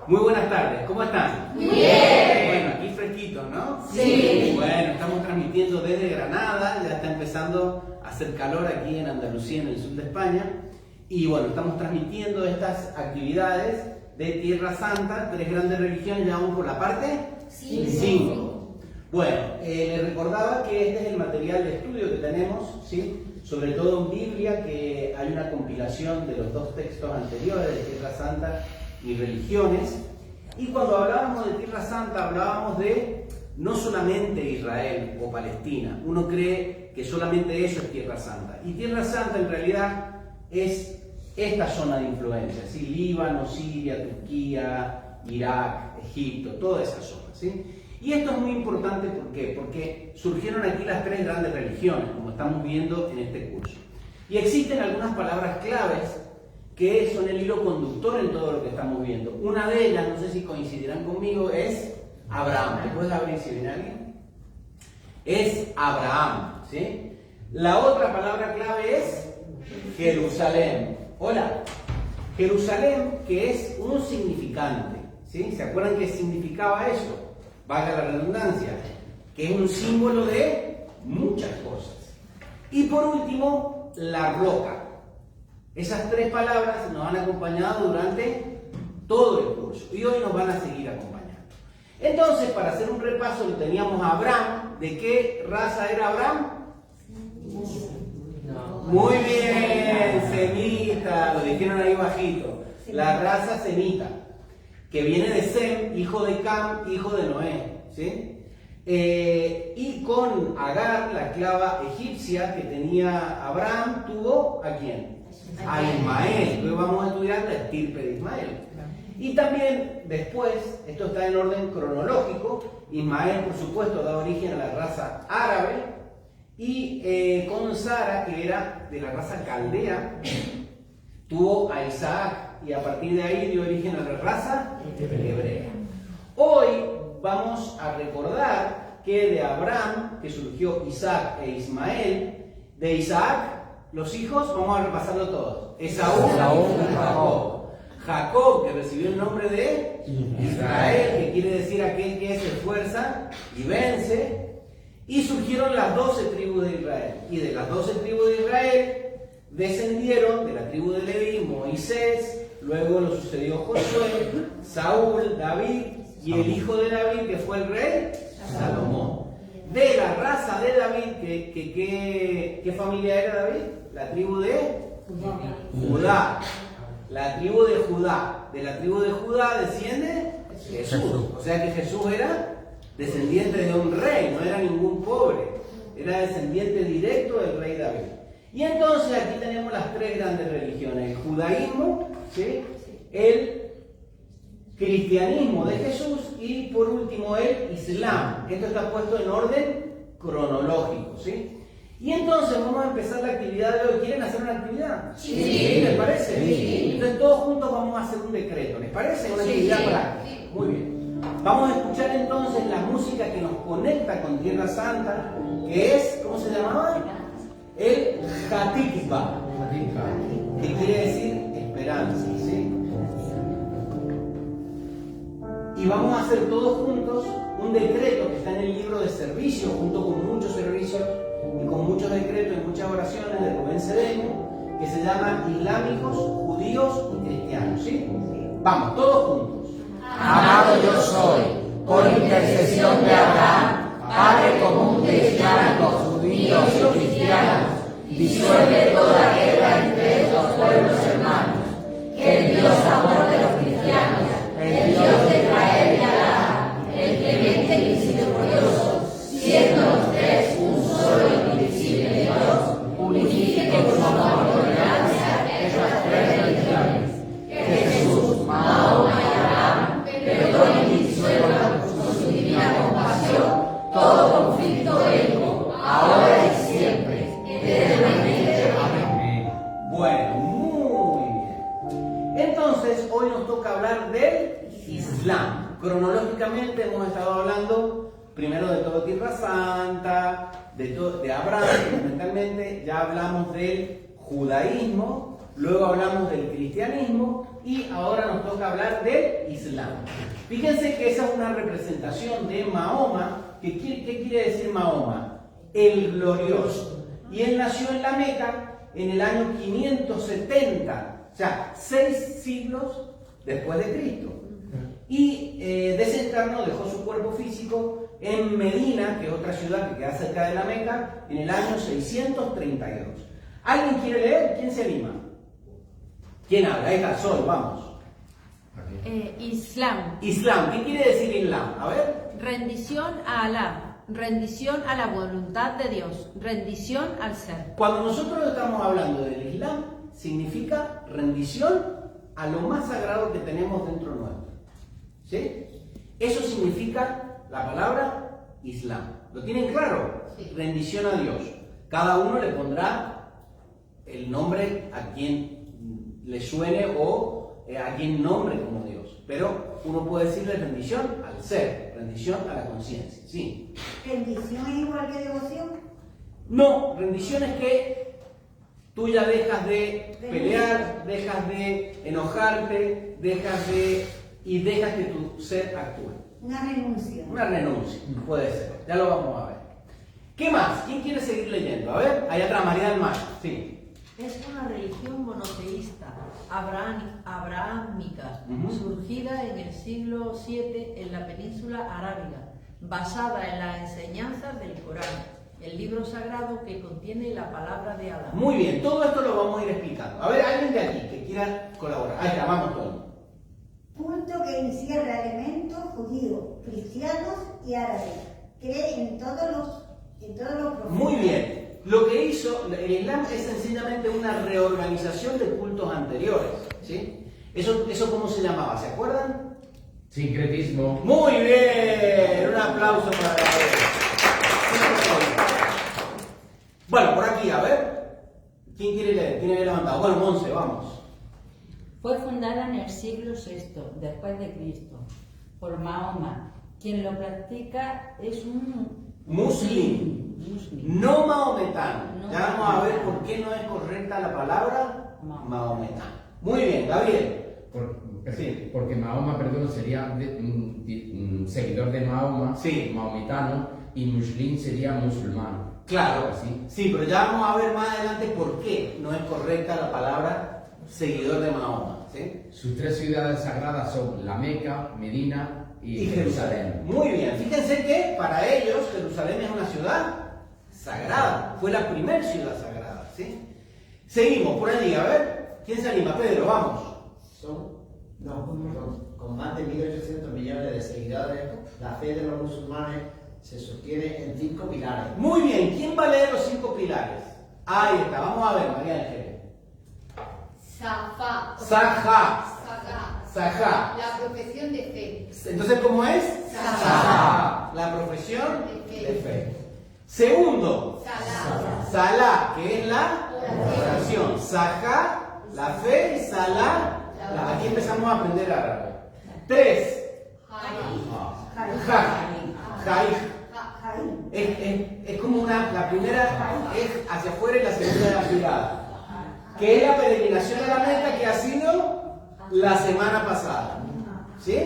Muy buenas tardes, ¿cómo están? Muy bien. Bueno, aquí fresquitos, ¿no? Sí. Bueno, estamos transmitiendo desde Granada, ya está empezando a hacer calor aquí en Andalucía, en el sur de España. Y bueno, estamos transmitiendo estas actividades de Tierra Santa, 3 grandes religiones, ya vamos por la parte 5. Bueno, les recordaba que este es el material de estudio que tenemos, ¿sí? Sobre todo en Biblia, que hay una compilación de los 2 textos anteriores de Tierra Santa y religiones. Y cuando hablábamos de Tierra Santa, hablábamos de no solamente Israel o Palestina. Uno cree que solamente eso es Tierra Santa. Y Tierra Santa en realidad es esta zona de influencia, ¿sí? Líbano, Siria, Turquía, Irak, Egipto, toda esa zona, ¿sí? Y esto es muy importante, ¿por qué? Porque surgieron aquí las 3 grandes religiones, como estamos viendo en este curso. Y existen algunas palabras claves que son el hilo conductor en todo lo que estamos viendo. Una de ellas, no sé si coincidirán conmigo, es Abraham. ¿Me puedes abrir si viene alguien? Es Abraham, ¿sí? La otra palabra clave es Jerusalén. Hola. Jerusalén, que es un significante, ¿sí? ¿Se acuerdan qué significaba eso? Valga la redundancia, que es un símbolo de muchas cosas. Y por último, la roca. Esas 3 palabras nos han acompañado durante todo el curso y hoy nos van a seguir acompañando. Entonces, para hacer un repaso, lo teníamos a Abraham. ¿De qué raza era Abraham? Muy bien, semita, lo dijeron ahí bajito. La raza semita, que viene de Sem, hijo de Cam, hijo de Noé, ¿sí? Y con Agar, la esclava egipcia que tenía Abraham, tuvo ¿a quién? A Ismael. Luego vamos a estudiar la estirpe de Ismael. Y también después, esto está en orden cronológico, Ismael por supuesto da origen a la raza árabe y con Sara, que era de la raza caldea, tuvo a Isaac y a partir de ahí dio origen a la raza hebrea. Hoy vamos a recordar que de Abraham, que surgió Isaac e Ismael, de Isaac, los hijos, vamos a repasarlo todos. Esaú y Jacob. Jacob, que recibió el nombre de Israel, que quiere decir aquel que se esfuerza y vence. Y surgieron las 12 tribus de Israel. Y de las 12 tribus de Israel descendieron de la tribu de Leví, Moisés, luego lo sucedió Josué, Saúl, David y el hijo de David, que fue el rey Salomón. De la raza de David, ¿qué familia era David? La tribu de Judá. La tribu de Judá. De la tribu de Judá desciende Jesús. O sea que Jesús era descendiente de un rey, no era ningún pobre. Era descendiente directo del rey David. Y entonces aquí tenemos las 3 grandes religiones. El judaísmo, ¿sí? El cristianismo de Jesús y por último el Islam. Esto está puesto en orden cronológico, ¿sí? Y entonces vamos a empezar la actividad de hoy. ¿Quieren hacer una actividad? Sí. ¿Les parece? Sí. Entonces todos juntos vamos a hacer un decreto. ¿Les parece? Una actividad práctica. Muy bien. Vamos a escuchar entonces la música que nos conecta con Tierra Santa, que es, ¿cómo se llamaba? El Hatikva, que quiere decir esperanza, ¿sí? Y vamos a hacer todos juntos un decreto que está en el libro de servicio, junto con muchos servicios y con muchos decretos y muchas oraciones de Rubén Cedeño, que se llama Islámicos, Judíos y Cristianos, ¿sí? Vamos, todos juntos. Amado yo soy, por intercesión de Abraham, Padre común de islámicos, judíos y cristianos, disuelve toda guerra entre estos pueblos hermanos. Que el Dios amor de los cristianos, el Dios de Israel y Alá, el clemente y misericordioso, siendo los 3 un solo y indivisible Dios, unifique con su amor y tolerancia estas 3 religiones. Que Jesús, Mahoma y Abraham perdonen y disuelvan con su divina compasión todo conflicto bélico, ahora y siempre, eternamente. Amén. Bueno, muy bien. Entonces, hoy nos toca hablar del Islam. Cronológicamente hemos estado hablando primero de todo Tierra Santa, de Abraham, fundamentalmente. Ya hablamos del judaísmo, luego hablamos del cristianismo y ahora nos toca hablar del Islam. Fíjense que esa es una representación de Mahoma. ¿Qué quiere decir Mahoma? El glorioso. Y él nació en la Meca en el año 570, o sea, 6 siglos después de Cristo. Y desencarnó, dejó su cuerpo físico en Medina, que es otra ciudad que queda cerca de la Meca, en el año 632. ¿Alguien quiere leer? ¿Quién se anima? ¿Quién habla? Ahí está, Sol, vamos. Islam. Islam, ¿qué quiere decir Islam? A ver. Rendición a Alá, rendición a la voluntad de Dios, rendición al ser. Cuando nosotros estamos hablando del Islam, significa rendición a lo más sagrado que tenemos dentro nuestro. ¿Sí? Eso significa la palabra Islam. ¿Lo tienen claro? Sí. Rendición a Dios. Cada uno le pondrá el nombre a quien le suene o a quien nombre como Dios. Pero uno puede decirle rendición al ser, rendición a la conciencia. ¿Sí? ¿Rendición es igual que devoción? No, rendición es que tú ya dejas de pelear, dejas de enojarte, dejas que tu ser actúe. Una renuncia. Una renuncia, puede ser. Ya lo vamos a ver. ¿Qué más? ¿Quién quiere seguir leyendo? A ver, allá atrás, María del Mar. Sí. Es una religión monoteísta, abrahámica, surgida en el siglo VII en la península arábiga, basada en las enseñanzas del Corán, el libro sagrado que contiene la palabra de Alá. Muy bien, todo esto lo vamos a ir explicando. A ver, alguien de aquí que quiera colaborar. Ahí está, vamos todos. Culto que encierra elementos judíos, cristianos y árabes. Cree en todos los profetas. Muy bien. Lo que hizo el Islam es sencillamente una reorganización de cultos anteriores. ¿Sí? ¿Eso cómo se llamaba? ¿Se acuerdan? Sincretismo. Muy bien. Un aplauso para la Bueno, por aquí, a ver. ¿Quién quiere leer? ¿Quién había levantado? Bueno, Monse, vamos. Fue fundada en el siglo VI después de Cristo por Mahoma. Quien lo practica es un Muslim. No maometano. No Ya vamos a ver maometano. por qué no es correcta la palabra maometano. Muy bien, Gabriel. Sí. Porque Mahoma, perdón, sería un seguidor de Mahoma, Sí. maometano, y Muslim sería musulmán. Claro, ¿Sí? sí, pero ya vamos a ver más adelante por qué no es correcta la palabra seguidor de Mahoma. ¿Sí? Sus 3 ciudades sagradas son la Meca, Medina y Jerusalén. Muy bien, fíjense que para ellos Jerusalén es una ciudad sagrada, fue la primera ciudad sagrada. ¿Sí? Seguimos por allí, a ver, ¿quién se anima? Pedro, vamos. Con más de 1.800 millones de seguidores, la fe de los musulmanes se sostiene en 5 pilares. Muy bien, ¿quién va a leer los 5 pilares? Ahí está, vamos a ver, María Ángel. Safá. Sajá. Sagá. Sajá. La profesión de fe. Entonces, ¿cómo es? Sajá. La profesión De de fe. fe. Segundo, Salá. Salá, que es la oración. Sajá, la fe, y Salá, aquí empezamos a aprender árabe. 3, Jaij. Es como la primera es hacia afuera y la segunda es afilada. Que es la peregrinación a la Meca que ha sido la semana pasada. ¿Sí?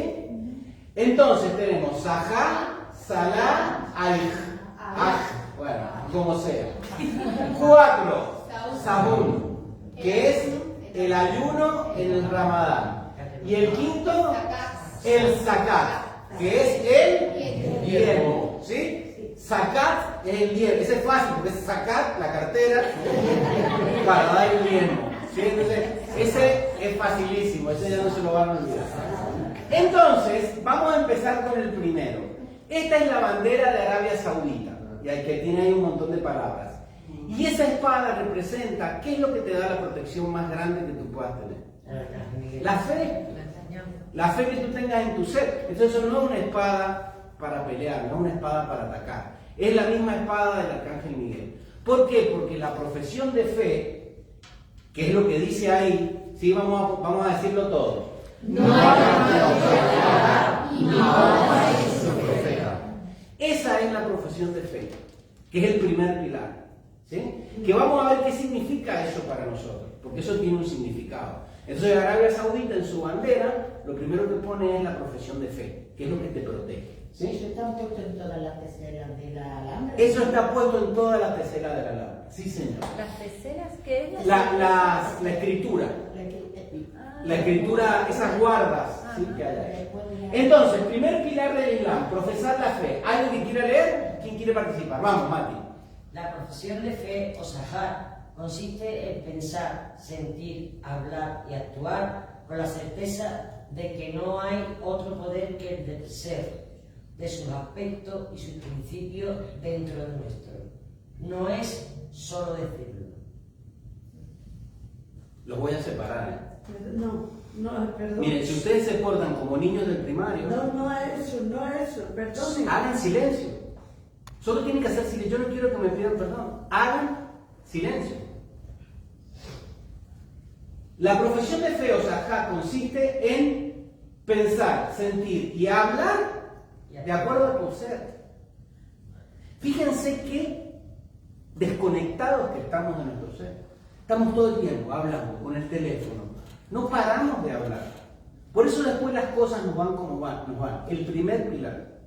Entonces tenemos Sajá, Salá, Aij. Bueno, como sea. 4, Sahún, que es el ayuno en el Ramadán. Y el quinto, el Zakat, que es el diezmo. ¿Sí? Zakat es el diezmo. Ese es fácil, porque es Zakat, la cartera, para dar el diezmo. ¿Sí? Entonces, ese es facilísimo, ese ya no se lo van a olvidar. Entonces, vamos a empezar con el primero. Esta es la bandera de Arabia Saudita, y hay que tiene ahí un montón de palabras. Y esa espada representa, ¿qué es lo que te da la protección más grande que tú puedas tener? La fe. La fe que tú tengas en tu ser. Entonces eso no es una espada para pelear, no es una espada para atacar. Es la misma espada del Arcángel Miguel. ¿Por qué? Porque la profesión de fe, que es lo que dice ahí, sí, vamos a decirlo todo. No hay y Mahoma es su profeta. Esa es la profesión de fe, que es el primer pilar. ¿Sí? Que vamos a ver qué significa eso para nosotros. porque eso tiene un significado. Entonces Arabia Saudita en su bandera lo primero que pone es la profesión de fe, que es lo que te protege. ¿Sí? Eso está puesto en todas las teselas de la Alhambra. Eso está puesto en todas las teselas de la Alhambra. Sí, señor. Las teselas que ellas... La escritura. La escritura, esas guardas, ¿sí? Que hay ahí. Entonces, primer pilar del Islam, profesar la fe. ¿Alguien que quiera leer? ¿Quién quiere participar? Vamos, Mati. La profesión de fe o sahar consiste en pensar, sentir, hablar y actuar con la certeza de que no hay otro poder que el del ser, de sus aspectos y sus principios dentro de nuestro. No es solo decirlo. Los voy a separar. No, perdón. Miren, si ustedes se portan como niños del primario, No es eso, perdón. hagan silencio. Solo tienen que hacer silencio. Yo no quiero que me pidan perdón. Hagan silencio. La profesión de fe o sahá consiste en pensar, sentir y hablar de acuerdo a tu ser. Fíjense qué desconectados que estamos de nuestro ser. Estamos todo el tiempo hablando con el teléfono. No paramos de hablar. Por eso después las cosas nos van como nos van. El primer pilar,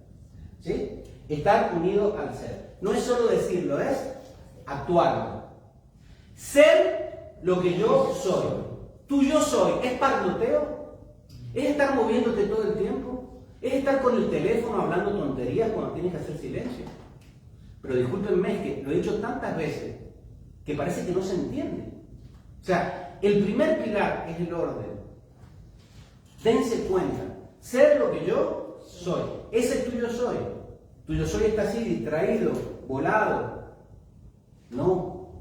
¿sí? Estar unido al ser. No es solo decirlo, es actuarlo. Ser lo que yo soy. Tu yo soy, ¿es parloteo? ¿Es estar moviéndote todo el tiempo? ¿Es estar con el teléfono hablando tonterías cuando tienes que hacer silencio? Pero discúlpenme, es que lo he dicho tantas veces que parece que no se entiende. O sea, el primer pilar es el orden. Dense cuenta, ser lo que yo soy. Ese es tu yo soy. Tu yo soy está así, distraído, volado. No.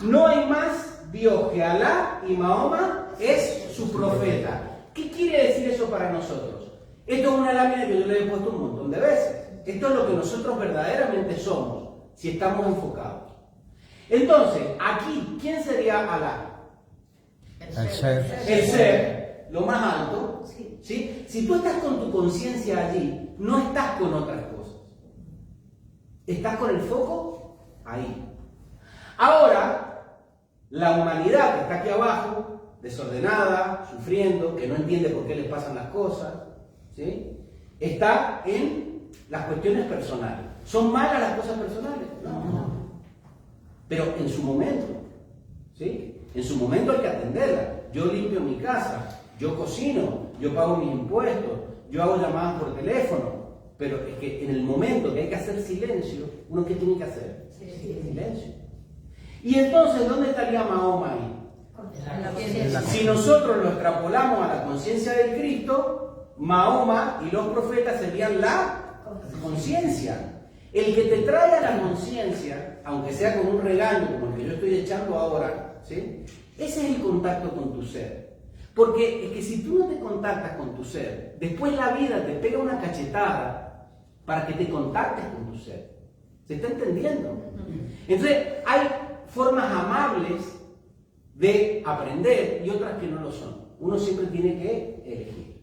No hay más Dios que Alá y Mahoma es su profeta. ¿Qué quiere decir eso para nosotros? Esto es una lámina que yo le he puesto un montón de veces. Esto es lo que nosotros verdaderamente somos, si estamos enfocados. Entonces, aquí, ¿quién sería Alá? El ser. El ser, lo más alto. ¿Sí? Si tú estás con tu conciencia allí, no estás con otras cosas. Estás con el foco ahí. Ahora, la humanidad que está aquí abajo, desordenada, sufriendo, que no entiende por qué les pasan las cosas, ¿sí? Está en las cuestiones personales. ¿Son malas las cosas personales? No. Pero en su momento, ¿sí? En su momento hay que atenderla. Yo limpio mi casa, yo cocino, yo pago mis impuestos, yo hago llamadas por teléfono. Pero es que en el momento que hay que hacer silencio, ¿uno qué tiene que hacer? Silencio. Y entonces, ¿dónde estaría Mahoma ahí? Si nosotros lo extrapolamos a la conciencia del Cristo, Mahoma y los profetas serían la conciencia. El que te trae a la conciencia, aunque sea con un regaño como el que yo estoy echando ahora, ¿sí? Ese es el contacto con tu ser. Porque es que si tú no te contactas con tu ser, después la vida te pega una cachetada para que te contactes con tu ser. ¿Se está entendiendo? Entonces, hay formas amables de aprender y otras que no lo son. Uno siempre tiene que elegir.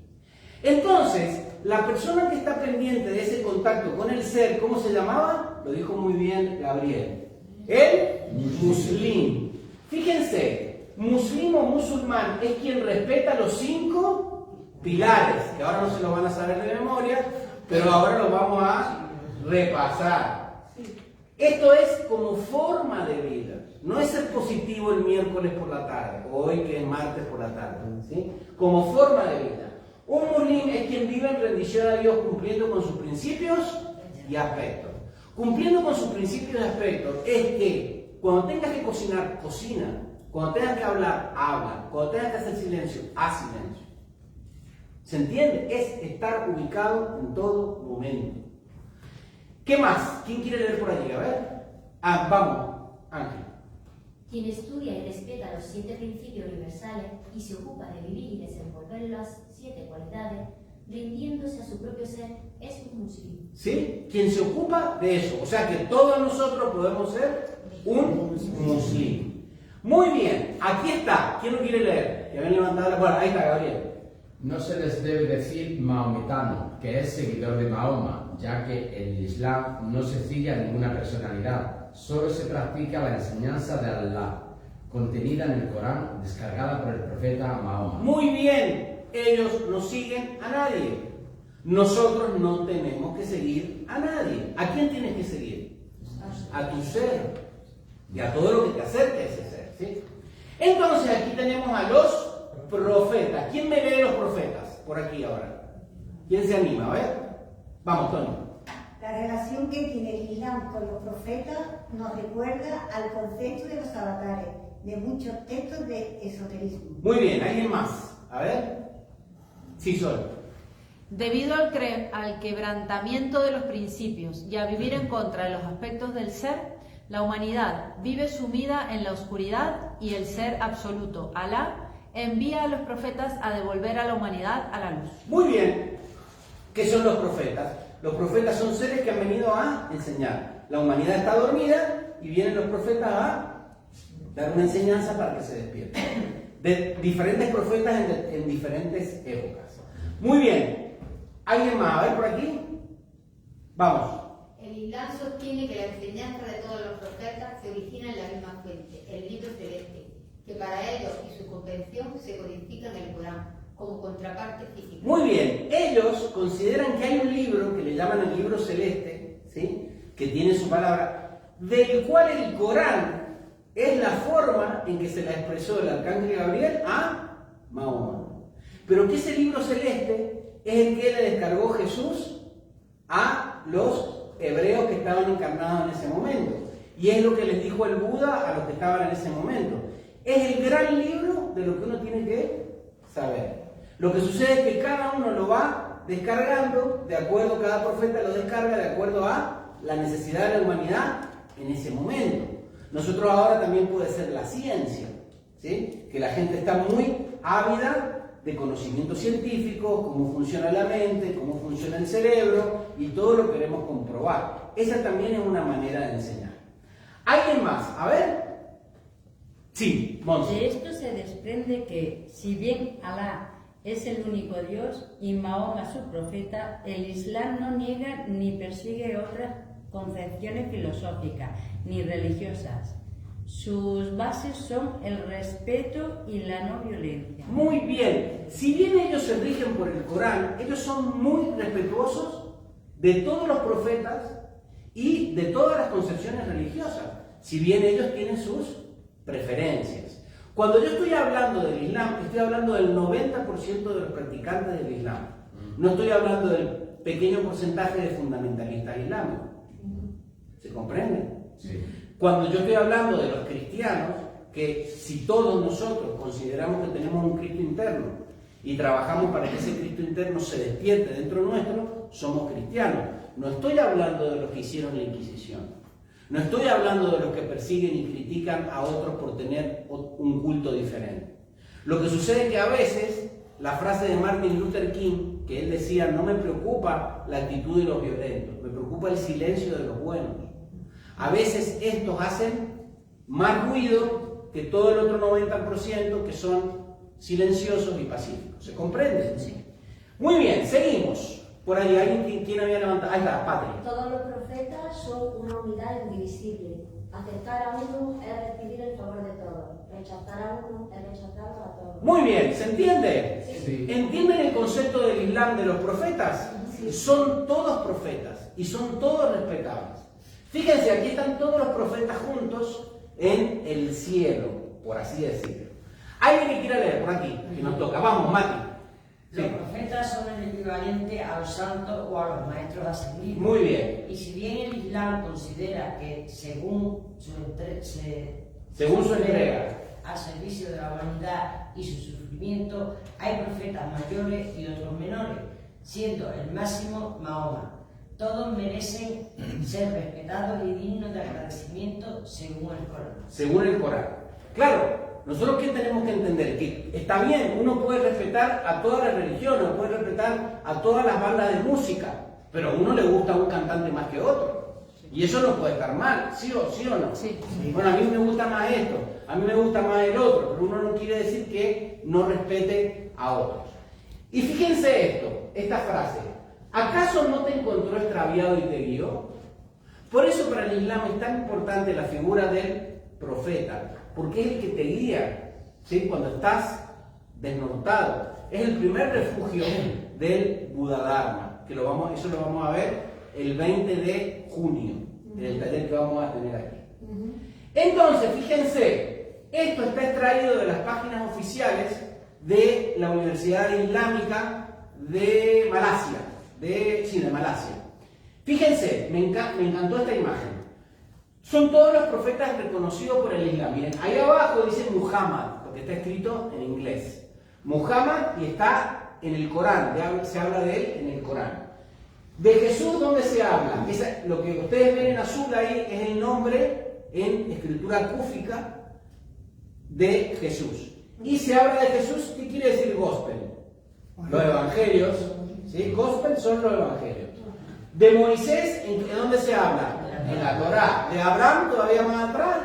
Entonces, la persona que está pendiente de ese contacto con el ser, ¿cómo se llamaba? Lo dijo muy bien Gabriel. El muslim. Fíjense, muslim o musulmán es quien respeta los 5 pilares, que ahora no se los van a saber de memoria, pero ahora los vamos a repasar. Esto es como forma de vida. No es ser positivo el miércoles por la tarde, o hoy que es martes por la tarde, ¿sí? Como forma de vida. Un muslim es quien vive en rendición a Dios cumpliendo con sus principios y aspectos. Cumpliendo con sus principios y aspectos es que cuando tengas que cocinar, cocina. Cuando tengas que hablar, habla. Cuando tengas que hacer silencio, haz silencio. ¿Se entiende? Es estar ubicado en todo momento. ¿Qué más? ¿Quién quiere leer por allí? A ver. Vamos, Ángel. Quien estudia y respeta los 7 principios universales y se ocupa de vivir y desenvolver las 7 cualidades, rindiéndose a su propio ser, es un muslim. ¿Sí? Quien se ocupa de eso. O sea que todos nosotros podemos ser un muslim. Muy bien, aquí está. ¿Quién lo quiere leer? Que habían levantado la mano. Ahí está, Gabriel. No se les debe decir maometano, que es seguidor de Mahoma, ya que en el Islam no se sigue a ninguna personalidad, solo se practica la enseñanza de Allah. contenida en el Corán, descargada por el profeta Mahoma. Muy bien, ellos no siguen a nadie. Nosotros no tenemos que seguir a nadie. ¿A quién tienes que seguir? A tu ser y a todo lo que te acerque a ese ser, ¿sí? Entonces aquí tenemos a los profetas. ¿Quién me lee los profetas? Por aquí ahora. ¿Quién se anima? A ver. Vamos, Tony. La relación que tiene el Islam con los profetas nos recuerda al concepto de los avatares de muchos textos de esoterismo. Muy bien, ¿alguien más? A ver. Sí, Sol. Debido al quebrantamiento de los principios y a vivir en contra de los aspectos del ser, la humanidad vive sumida en la oscuridad y el ser absoluto, Alá, envía a los profetas a devolver a la humanidad a la luz. Muy bien. ¿Qué son los profetas? Los profetas son seres que han venido a enseñar. La humanidad está dormida y vienen los profetas a dar una enseñanza para que se despierte. De diferentes profetas en diferentes épocas. Muy bien. ¿Alguien más? A ver por aquí. Vamos. El Islam sostiene que la enseñanza de todos los profetas se origina en la misma fuente, el libro celeste, que para ellos y su comprensión se codifica en el Corán, como contraparte física. Muy bien. Ellos consideran que hay un libro que le llaman el libro celeste, ¿sí? Que tiene su palabra, del cual el Corán es la forma en que se la expresó el arcángel Gabriel a Mahoma. Pero que ese libro celeste es el que le descargó Jesús a los hebreos que estaban encarnados en ese momento. Y es lo que les dijo el Buda a los que estaban en ese momento. Es el gran libro de lo que uno tiene que saber. Lo que sucede es que cada uno lo va descargando, de acuerdo, cada profeta lo descarga de acuerdo a la necesidad de la humanidad en ese momento. Nosotros ahora también puede ser la ciencia, ¿sí? Que la gente está muy ávida de conocimientos científicos, cómo funciona la mente, cómo funciona el cerebro, y todo lo queremos comprobar. Esa también es una manera de enseñar. ¿Alguien más? A ver. Sí, Monse. De esto se desprende que, si bien Alá es el único Dios y Mahoma su profeta, el Islam no niega ni persigue otras concepciones filosóficas ni religiosas. Sus bases son el respeto y la no violencia. Muy bien. Si bien ellos se rigen por el Corán, ellos son muy respetuosos de todos los profetas y de todas las concepciones religiosas, si bien ellos tienen sus preferencias. Cuando yo estoy hablando del Islam, estoy hablando del 90% de los practicantes del Islam. No estoy hablando del pequeño porcentaje de fundamentalistas islámicos. ¿Se comprende? Sí. Cuando yo estoy hablando de los cristianos, que si todos nosotros consideramos que tenemos un Cristo interno y trabajamos para que ese Cristo interno se despierte dentro nuestro, somos cristianos. No estoy hablando de los que hicieron la Inquisición. No estoy hablando de los que persiguen y critican a otros por tener un culto diferente. Lo que sucede es que a veces la frase de Martin Luther King, que él decía, no me preocupa la actitud de los violentos, me preocupa el silencio de los buenos. A veces estos hacen más ruido que todo el otro 90% que son silenciosos y pacíficos. ¿Se comprende? Sí. Muy bien, seguimos. Por ahí, ¿alguien quién había levantado? Ahí está, Patria. Todos los profetas son una unidad indivisible. Aceptar a uno es recibir el favor de todos. Rechazar a uno es rechazar a todos. Muy bien, ¿se entiende? Sí. ¿Entienden el concepto del Islam de los profetas? Sí. Son todos profetas y son todos respetables. Fíjense, aquí están todos los profetas juntos en el cielo, por así decirlo. ¿Alguien que quiera leer por aquí? Que nos toca. Vamos, Mati. Sí. Los profetas son el equivalente a los santos o a los maestros ascendidos. Muy bien. Y si bien el Islam considera que según su entrega al servicio de la humanidad y su sufrimiento, hay profetas mayores y otros menores, siendo el máximo Mahoma. Todos merecen ser respetados y dignos de agradecimiento según el Corán. Según el Corán. Claro, nosotros ¿qué tenemos que entender? Que está bien, uno puede respetar a todas las religiones, puede respetar a todas las bandas de música, pero a uno le gusta un cantante más que otro. Y eso no puede estar mal, ¿sí o no? Sí. Bueno, a mí me gusta más esto, a mí me gusta más el otro, pero uno no quiere decir que no respete a otros. Y fíjense esto, esta frase. ¿Acaso no te encontró extraviado y te guió? Por eso para el Islam es tan importante la figura del profeta, porque es el que te guía, ¿sí? Cuando estás desnortado. Es el primer refugio del Buda Dharma, que eso lo vamos a ver el 20 de junio, en el taller que vamos a tener aquí. Entonces, fíjense, esto está extraído de las páginas oficiales de la Universidad Islámica de Malasia, de Malasia. Fíjense, me encantó esta imagen. Son todos los profetas reconocidos por el Islam. Miren, ahí abajo dice Muhammad, porque está escrito en inglés. Muhammad, y está en el Corán, se habla de él en el Corán. De Jesús, ¿dónde se habla? Lo que ustedes ven en azul ahí es el nombre en escritura cúfica de Jesús. Y se habla de Jesús, ¿qué quiere decir gospel? Los evangelios, ¿sí? Gospel son los evangelios. De Moisés, ¿en dónde se habla? En la Torá. De Abraham, todavía más atrás,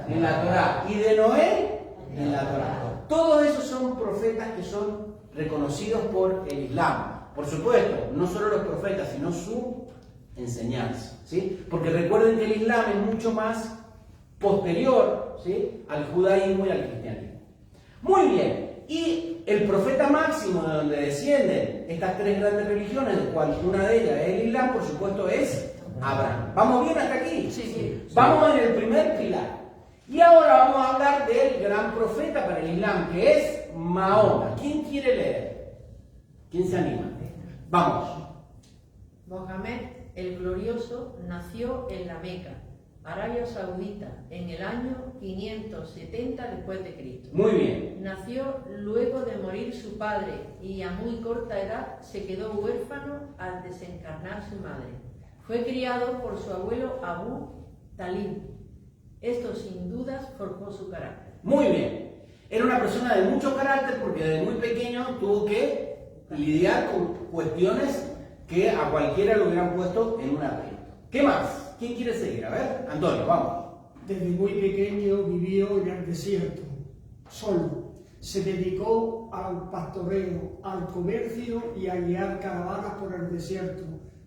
en la Torá. Y de Noé, en la Torá. Todos esos son profetas que son reconocidos por el Islam. Por supuesto, no solo los profetas, sino su enseñanza, ¿sí? Porque recuerden que el Islam es mucho más posterior, ¿sí?, al judaísmo y al cristianismo. Muy bien, y el profeta máximo de donde descienden estas tres grandes religiones, de cual una de ellas es el Islam, por supuesto es Abraham. ¿Vamos bien hasta aquí? Sí. Vamos en el primer pilar. Y ahora vamos a hablar del gran profeta para el Islam, que es Mahoma. ¿Quién quiere leer? ¿Quién se anima? Vamos. Mohamed el Glorioso nació en la Meca, Arabia Saudita, en el año 570 después de Cristo. Muy bien. Nació luego de morir su padre y a muy corta edad se quedó huérfano al desencarnar su madre. Fue criado por su abuelo Abu Talib. Esto sin dudas forjó su carácter. Muy bien. Era una persona de mucho carácter porque desde muy pequeño tuvo que lidiar con cuestiones que a cualquiera lo hubieran puesto en un aprieto. ¿Qué más? ¿Quién quiere seguir? A ver, Antonio, vamos. Desde muy pequeño vivió en el desierto, solo. Se dedicó al pastoreo, al comercio y a guiar caravanas por el desierto,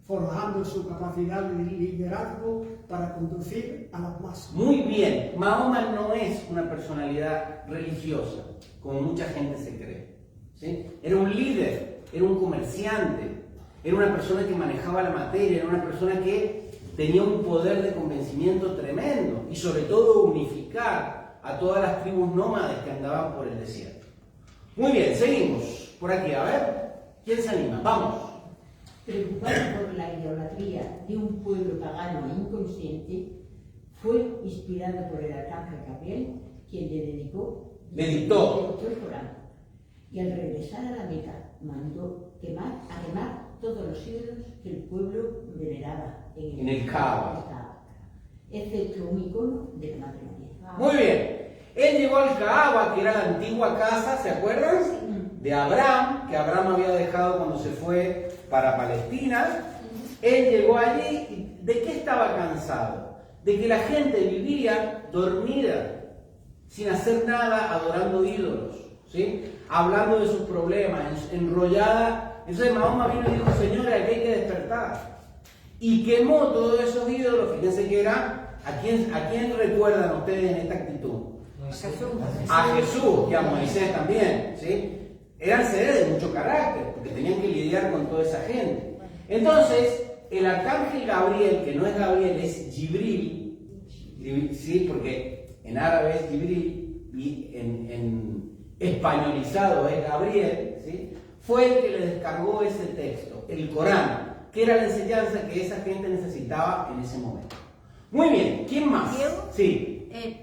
forjando su capacidad de liderazgo para conducir a las masas. Muy bien. Mahoma no es una personalidad religiosa, como mucha gente se cree, ¿sí? Era un líder, era un comerciante, era una persona que manejaba la materia, era una persona que tenía un poder de convencimiento tremendo y sobre todo unificar a todas las tribus nómades que andaban por el desierto. Muy bien, seguimos por aquí. A ver, ¿quién se anima? Vamos. Preocupado por la idolatría de un pueblo pagano e inconsciente, fue inspirado por el arcángel Gabriel, quien le dictó el Corán. Y al regresar a la Meca, mandó a quemar todos los ídolos que el pueblo veneraba en el Kaaba, excepto un icono de la Madre María. Muy bien. Él llegó al Kaaba, que era la antigua casa, ¿se acuerdan? De Abraham, que Abraham había dejado cuando se fue para Palestina. Él llegó allí y ¿de qué estaba cansado? De que la gente vivía dormida, sin hacer nada, adorando ídolos, ¿sí? Hablando de sus problemas, enrollada. Entonces Mahoma vino y dijo, señora, aquí hay que despertar. Y quemó todos esos ídolos. Fíjense que era, ¿a quién recuerdan ustedes en esta actitud? A Jesús y a Moisés también, ¿sí? Eran seres de mucho carácter, porque tenían que lidiar con toda esa gente. Entonces, el arcángel Gabriel, que no es Gabriel, es Jibril, ¿sí? Porque en árabe es Jibril y en españolizado es Gabriel, ¿sí? Fue el que le descargó ese texto, el Corán, que era la enseñanza que esa gente necesitaba en ese momento. Muy bien, ¿quién más? ¿Diego? Sí.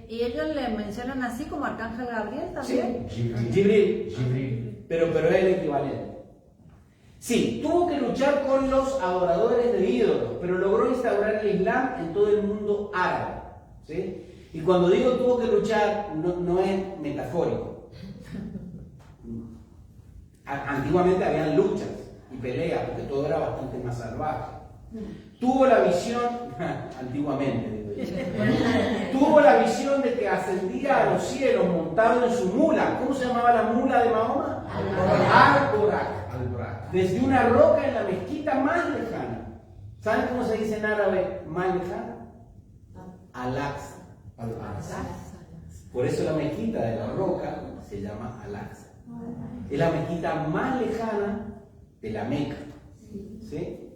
¿Y ellos le mencionan así como Arcángel Gabriel también? Sí, Jibril. Pero es el equivalente. Sí, tuvo que luchar con los adoradores de ídolos, pero logró instaurar el Islam en todo el mundo árabe, ¿sí? Y cuando digo tuvo que luchar, no es metafórico. Antiguamente habían luchas y peleas, porque todo era bastante más salvaje. Tuvo la visión, antiguamente, tuvo la visión de que ascendía a los cielos montado en su mula. ¿Cómo se llamaba la mula de Mahoma? Al-Burak. Desde una roca en la mezquita más lejana. ¿Saben cómo se dice en árabe más lejana? Al-Aqsa. Por eso la mezquita de la roca se llama Al-Aqsa. Es la mezquita más lejana de la Meca. ¿Sí?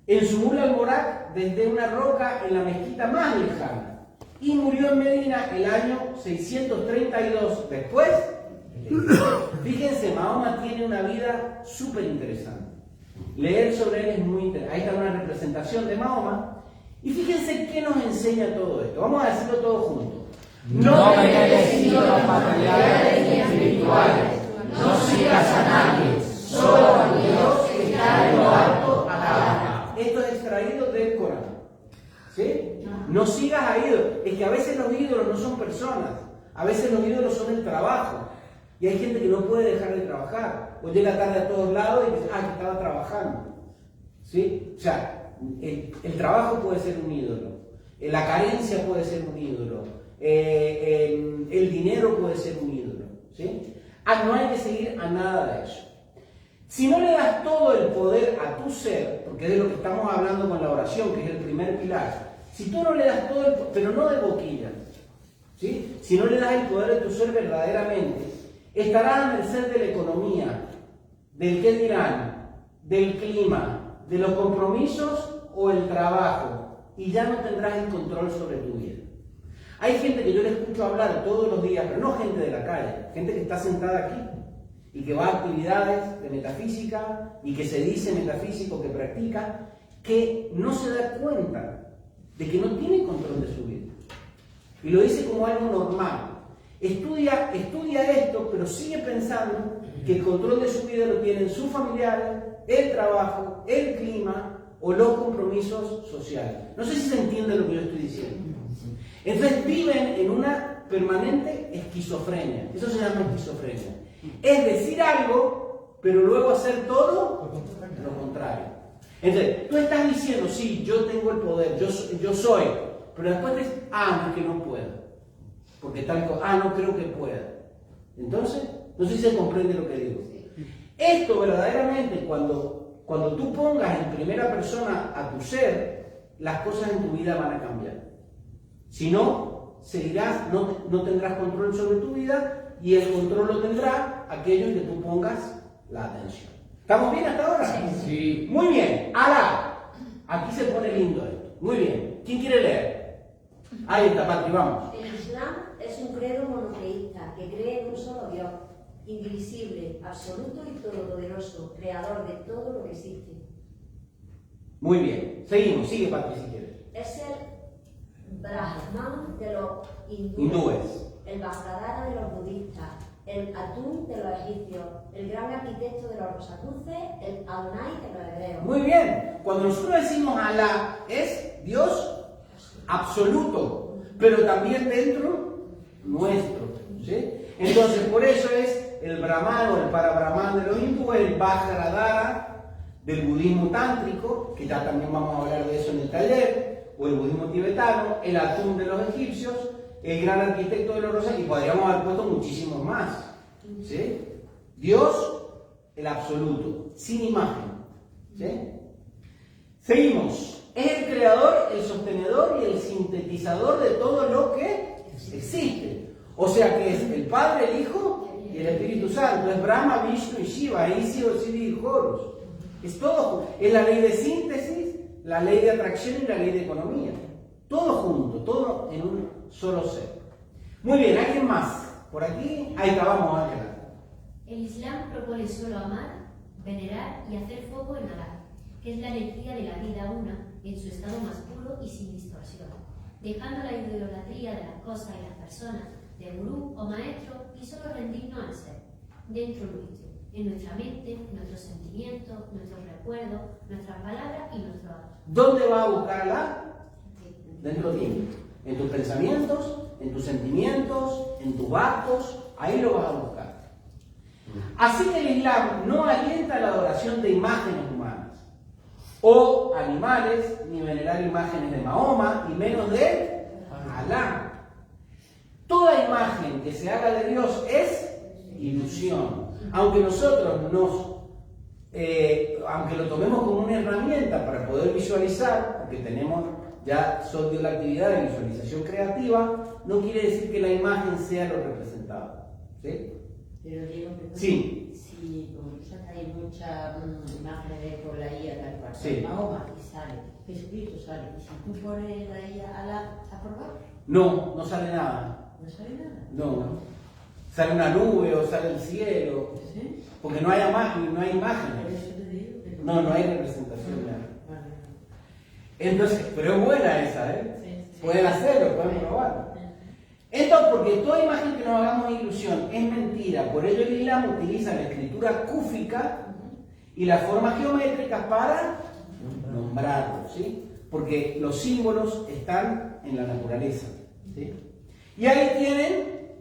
En Sumul al-Morak, desde una roca en la mezquita más lejana. Y murió en Medina el año 632 después. Fíjense, Mahoma tiene una vida súper interesante. Leer sobre él es muy interesante. Ahí está una representación de Mahoma. Y fíjense qué nos enseña todo esto. Vamos a decirlo todos juntos. No veneres ídolos materiales ni espirituales. No sigas a nadie. Solo a Dios que está en lo alto, alaba. Esto es extraído del Corán. ¿Sí? No sigas a ídolos. Es que a veces los ídolos no son personas. A veces los ídolos son el trabajo. Y hay gente que no puede dejar de trabajar. O llega tarde a todos lados y dice, que estaba trabajando. ¿Sí? O sea, el trabajo puede ser un ídolo. La carencia puede ser un ídolo. El dinero puede ser un ídolo. ¿Sí? No hay que seguir a nada de eso. Si no le das todo el poder a tu ser, porque es de lo que estamos hablando con la oración, que es el primer pilar, si tú no le das todo el poder, pero no de boquilla, ¿sí? Si no le das el poder de tu ser verdaderamente, estarás a merced de la economía, del qué dirán, del clima, de los compromisos o el trabajo, y ya no tendrás el control sobre tu vida. Hay gente que yo le escucho hablar todos los días, pero no gente de la calle, gente que está sentada aquí y que va a actividades de metafísica y que se dice metafísico, que practica, que no se da cuenta de que no tiene control de su vida. Y lo dice como algo normal. Estudia esto, pero sigue pensando que el control de su vida lo tienen sus familiares, el trabajo, el clima o los compromisos sociales. No sé si se entiende lo que yo estoy diciendo. Entonces viven en una permanente esquizofrenia. Eso se llama esquizofrenia. Es decir algo, pero luego hacer todo lo contrario. Entonces, tú estás diciendo, sí, yo tengo el poder, yo soy, pero después dices, no, es que no puedo. Porque tal cosa, no creo que pueda. Entonces, no sé si se comprende lo que digo. Esto verdaderamente, cuando tú pongas en primera persona a tu ser, las cosas en tu vida van a cambiar. Si no, seguirás, no tendrás control sobre tu vida y el control lo tendrá aquello en que tú pongas la atención. ¿Estamos bien hasta ahora? Sí. Muy bien. Ahora, aquí se pone lindo esto. Muy bien. ¿Quién quiere leer? Ahí está, Patri, vamos. El Islam es un credo monoteísta que cree en un solo Dios, indivisible, absoluto y todopoderoso, creador de todo lo que existe. Muy bien. Seguimos. Sigue, Patri, si quieres. Es el Brahman de los Hindúes. El Vajradhara de los budistas, el Atún de los egipcios, el gran arquitecto de los rosacruces, el Adonai de los hebreos. Muy bien. Cuando nosotros decimos Alá, es Dios absoluto, pero también dentro nuestro. ¿Sí? Entonces, por eso es el Brahman o el Parabrahman de los hindúes, el Vajradhara del budismo tántrico, que ya también vamos a hablar de eso en el taller, o el budismo tibetano, el Atún de los egipcios, el gran arquitecto de los rosas, y podríamos haber puesto muchísimos más. ¿Sí? Dios, el absoluto, sin imagen. ¿Sí? Seguimos. Es el creador, el sostenedor y el sintetizador de todo lo que existe. O sea que es el Padre, el Hijo y el Espíritu Santo. Es Brahma, Vishnu y Shiva, Isi, Osiris y Horus. Es todo. Es la ley de síntesis, la ley de atracción y la ley de economía. Todo junto, todo en un solo ser. Muy bien, ¿alguien más? Por aquí, ahí acabamos, Ángela. El Islam propone solo amar, venerar y hacer foco en Alá, que es la energía de la vida una en su estado más puro y sin distorsión, dejando la idolatría de las cosas y las personas, de gurú o maestro, y solo rendirnos al ser, dentro nuestro, en nuestra mente, nuestros sentimientos, nuestros recuerdos, nuestras palabras y nuestros actos. ¿Dónde vas a buscar Alá? Dentro de ti. En tus pensamientos, en tus sentimientos, en tus actos, ahí lo vas a buscar. Así que el Islam no alienta la adoración de imágenes humanas o animales, ni venerar imágenes de Mahoma, y menos de Alá. Toda imagen que se haga de Dios es ilusión. Aunque nosotros aunque lo tomemos como una herramienta para poder visualizar, porque tenemos ya sodio la actividad de visualización creativa, no quiere decir que la imagen sea lo representado. ¿Sí? Pero digo que Sí. si como tú sacáis muchas imágenes por la IA tal cual, Sí. Mahoma y sale, Jesucristo sale, y si tú pones la IA a la aprobar, No, no sale nada. no sale nada. No. Sale una nube o sale el cielo. ¿Sí? Porque no hay imagen, no hay Por imágenes. eso te digo que No, no hay representación. Vale. Entonces, pero es buena esa, ¿eh? Sí, sí. Pueden hacerlo, pueden probarlo. Esto porque toda imagen que nos hagamos ilusión es mentira. Por ello el Islam utiliza la escritura cúfica y las formas geométricas para nombrarlo, ¿sí? Porque los símbolos están en la naturaleza, ¿sí? Y ahí tienen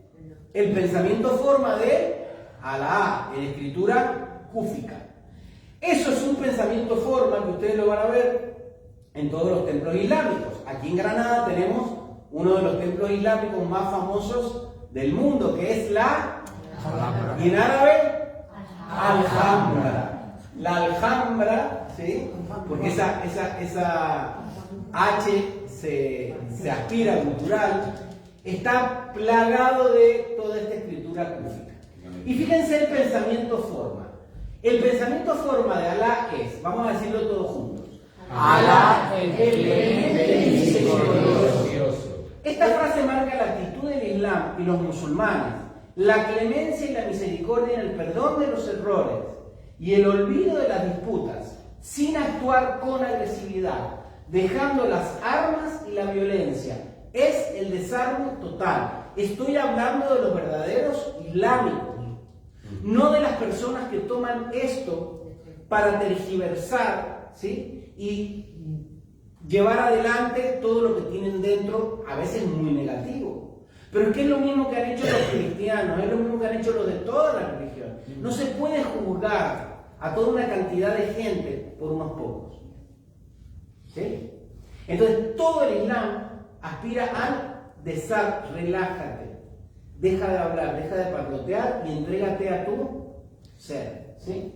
el pensamiento forma de Alá, en escritura cúfica. Eso es un pensamiento forma que ustedes lo van a ver en todos los templos islámicos. Aquí en Granada tenemos uno de los templos islámicos más famosos del mundo, que es la y en árabe Alhambra. La Alhambra, ¿sí? Porque esa H se aspira cultural, está plagado de toda esta escritura cúfica. Y fíjense el pensamiento forma. El pensamiento forma de Alá es, vamos a decirlo todos juntos, Alá el clemente y misericordioso. Esta frase marca la actitud del Islam y los musulmanes, la clemencia y la misericordia en el perdón de los errores y el olvido de las disputas, sin actuar con agresividad, dejando las armas y la violencia. Es el desarme total. Estoy hablando de los verdaderos islámicos, no de las personas que toman esto para tergiversar, ¿sí? Y llevar adelante todo lo que tienen dentro, a veces muy negativo. Pero es que es lo mismo que han hecho los cristianos, es lo mismo que han hecho los de toda la religión. No se puede juzgar a toda una cantidad de gente por unos pocos. ¿Sí? Entonces, todo el Islam aspira al desar, relájate, deja de hablar, deja de parlotear y entrégate a tu ser. ¿Sí?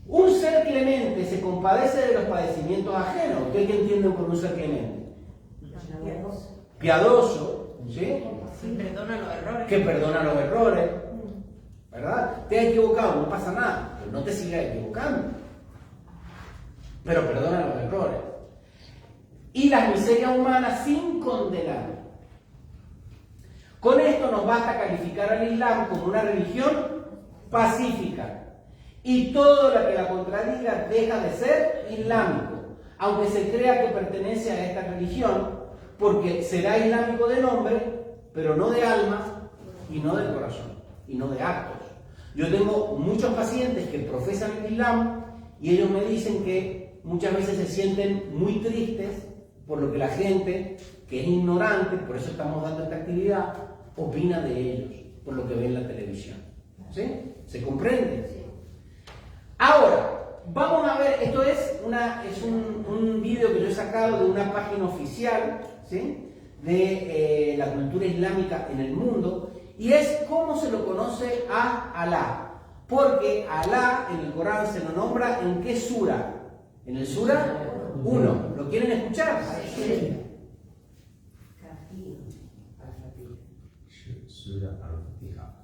Un ser clemente se compadece de los padecimientos ajenos. ¿Ustedes qué entienden por un ser clemente? Piadoso, ¿sí? Perdona los errores. Que perdona los errores, ¿verdad? Te has equivocado, no pasa nada, pero no te sigas equivocando. Pero perdona los errores. Y las miserias humanas sin condenar. Con esto nos basta calificar al Islam como una religión pacífica. Y todo lo que la contradiga deja de ser islámico, aunque se crea que pertenece a esta religión, porque será islámico de nombre, pero no de alma, y no de corazón, y no de actos. Yo tengo muchos pacientes que profesan el Islam y ellos me dicen que muchas veces se sienten muy tristes por lo que la gente, que es ignorante, por eso estamos dando esta actividad, opina de ellos, por lo que ve en la televisión. ¿Sí? ¿Se comprende? Ahora, vamos a ver, esto es un vídeo que yo he sacado de una página oficial, ¿sí? De la cultura islámica en el mundo, y es cómo se lo conoce a Alá. Porque Alá en el Corán se lo nombra ¿en qué sura? En el sura 1. ¿Lo quieren escuchar? Sí. Sura Al-Fatiha.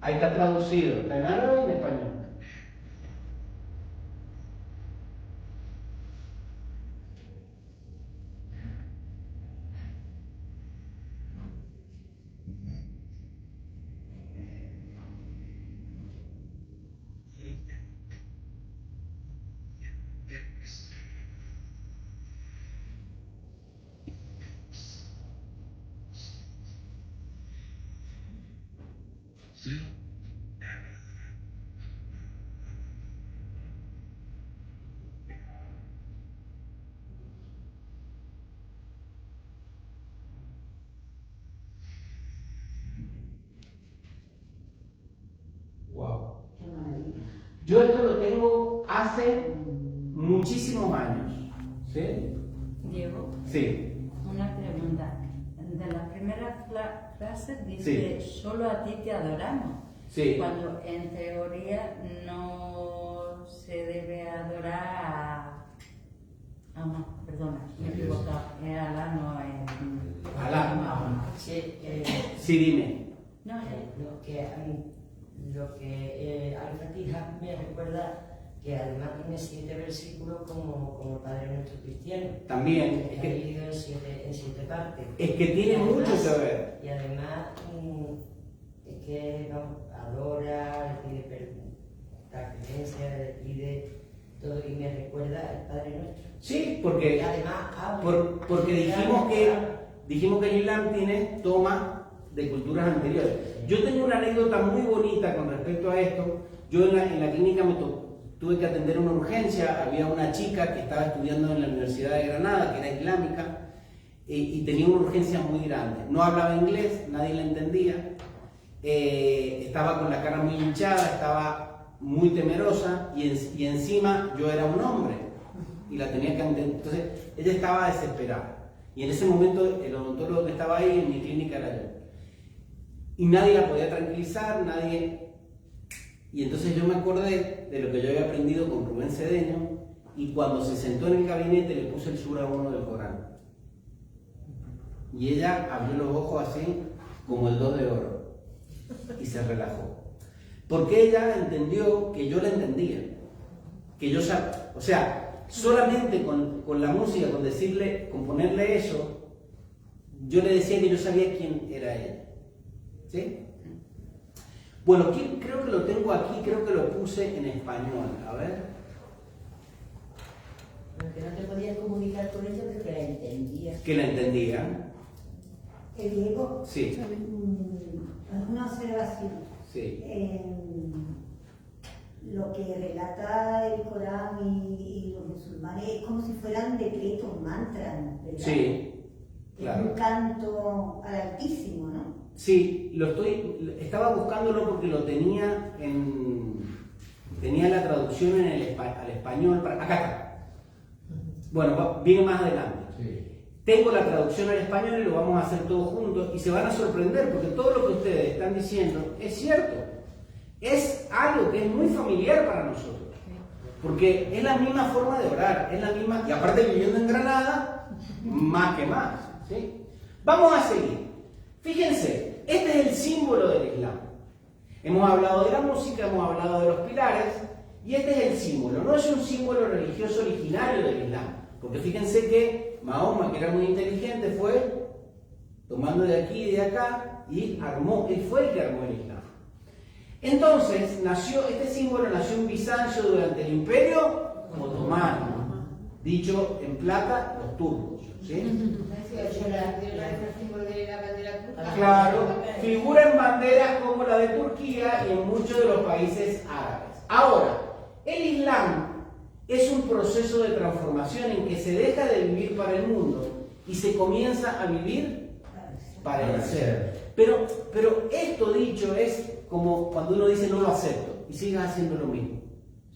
Ahí está traducido, está en árabe y en español. Wow. Yo esto lo tengo hace muchísimos años, ¿sí? Diego, Sí. una pregunta. De las primeras frases dice, solo a ti te adoramos. Sí. Cuando en teoría no se debe adorar a... no, perdona, me he equivocado. Es Alá, no es... Alá. Sí, Sí, dime. No, lo que Al-Fatiha me recuerda que además tiene 7 versículos como Padre Nuestro Cristiano. También. Está dividido en 7 partes. Es que tiene mucho que ver. Y además es que adora, le pide la creencia, le pide todo y me recuerda al Padre Nuestro. Sí, porque, y además porque dijimos que el Islam toma de culturas anteriores. Yo tengo una anécdota muy bonita con respecto a esto. Yo en la clínica tuve que atender una urgencia. Había una chica que estaba estudiando en la Universidad de Granada, que era islámica, y tenía una urgencia muy grande. No hablaba inglés, nadie la entendía. Estaba con la cara muy hinchada, estaba muy temerosa y encima yo era un hombre y la tenía que entender. Entonces ella estaba desesperada. Y en ese momento el odontólogo que estaba ahí en mi clínica era yo. Y nadie la podía tranquilizar, Y entonces yo me acordé de lo que yo había aprendido con Rubén Cedeño, y cuando se sentó en el gabinete le puse el Sura 1 del Corán. Y ella abrió los ojos así, como el 2 de oro, y se relajó. Porque ella entendió que yo la entendía, que yo sabía. O sea, solamente con la música, con ponerle eso, yo le decía que yo sabía quién era ella. ¿Sí? Bueno, creo que lo tengo aquí, creo que lo puse en español. A ver. Porque no te podías comunicar con ella, pero que la entendías. Que la entendían. Diego, Sí. Una observación. Sí. Lo que relata el Corán y los musulmanes es como si fueran decretos, mantras, ¿verdad? Sí, claro. Es un canto al Altísimo, ¿no? Sí, estaba buscándolo porque lo tenía la traducción al español. Acá está. Bueno, viene más adelante. Sí. Tengo la traducción al español y lo vamos a hacer todos juntos y se van a sorprender porque todo lo que ustedes están diciendo es cierto. Es algo que es muy familiar para nosotros. Porque es la misma forma de orar, es la misma, y aparte viviendo en Granada, más que más. ¿Sí? Vamos a seguir. Fíjense, este es el símbolo del Islam. Hemos hablado de la música, hemos hablado de los pilares, y este es el símbolo. No es un símbolo religioso originario del Islam, porque fíjense que Mahoma, que era muy inteligente, fue tomando de aquí y de acá, y él fue el que armó el Islam. Entonces, este símbolo nació en Bizancio durante el Imperio Otomano, dicho en plata, los turcos. ¿Sí? Claro, figura en banderas como la de Turquía y en muchos de los países árabes. Ahora, el Islam es un proceso de transformación en que se deja de vivir para el mundo y se comienza a vivir para el ser. Pero esto dicho es como cuando uno dice no lo acepto y sigues haciendo lo mismo.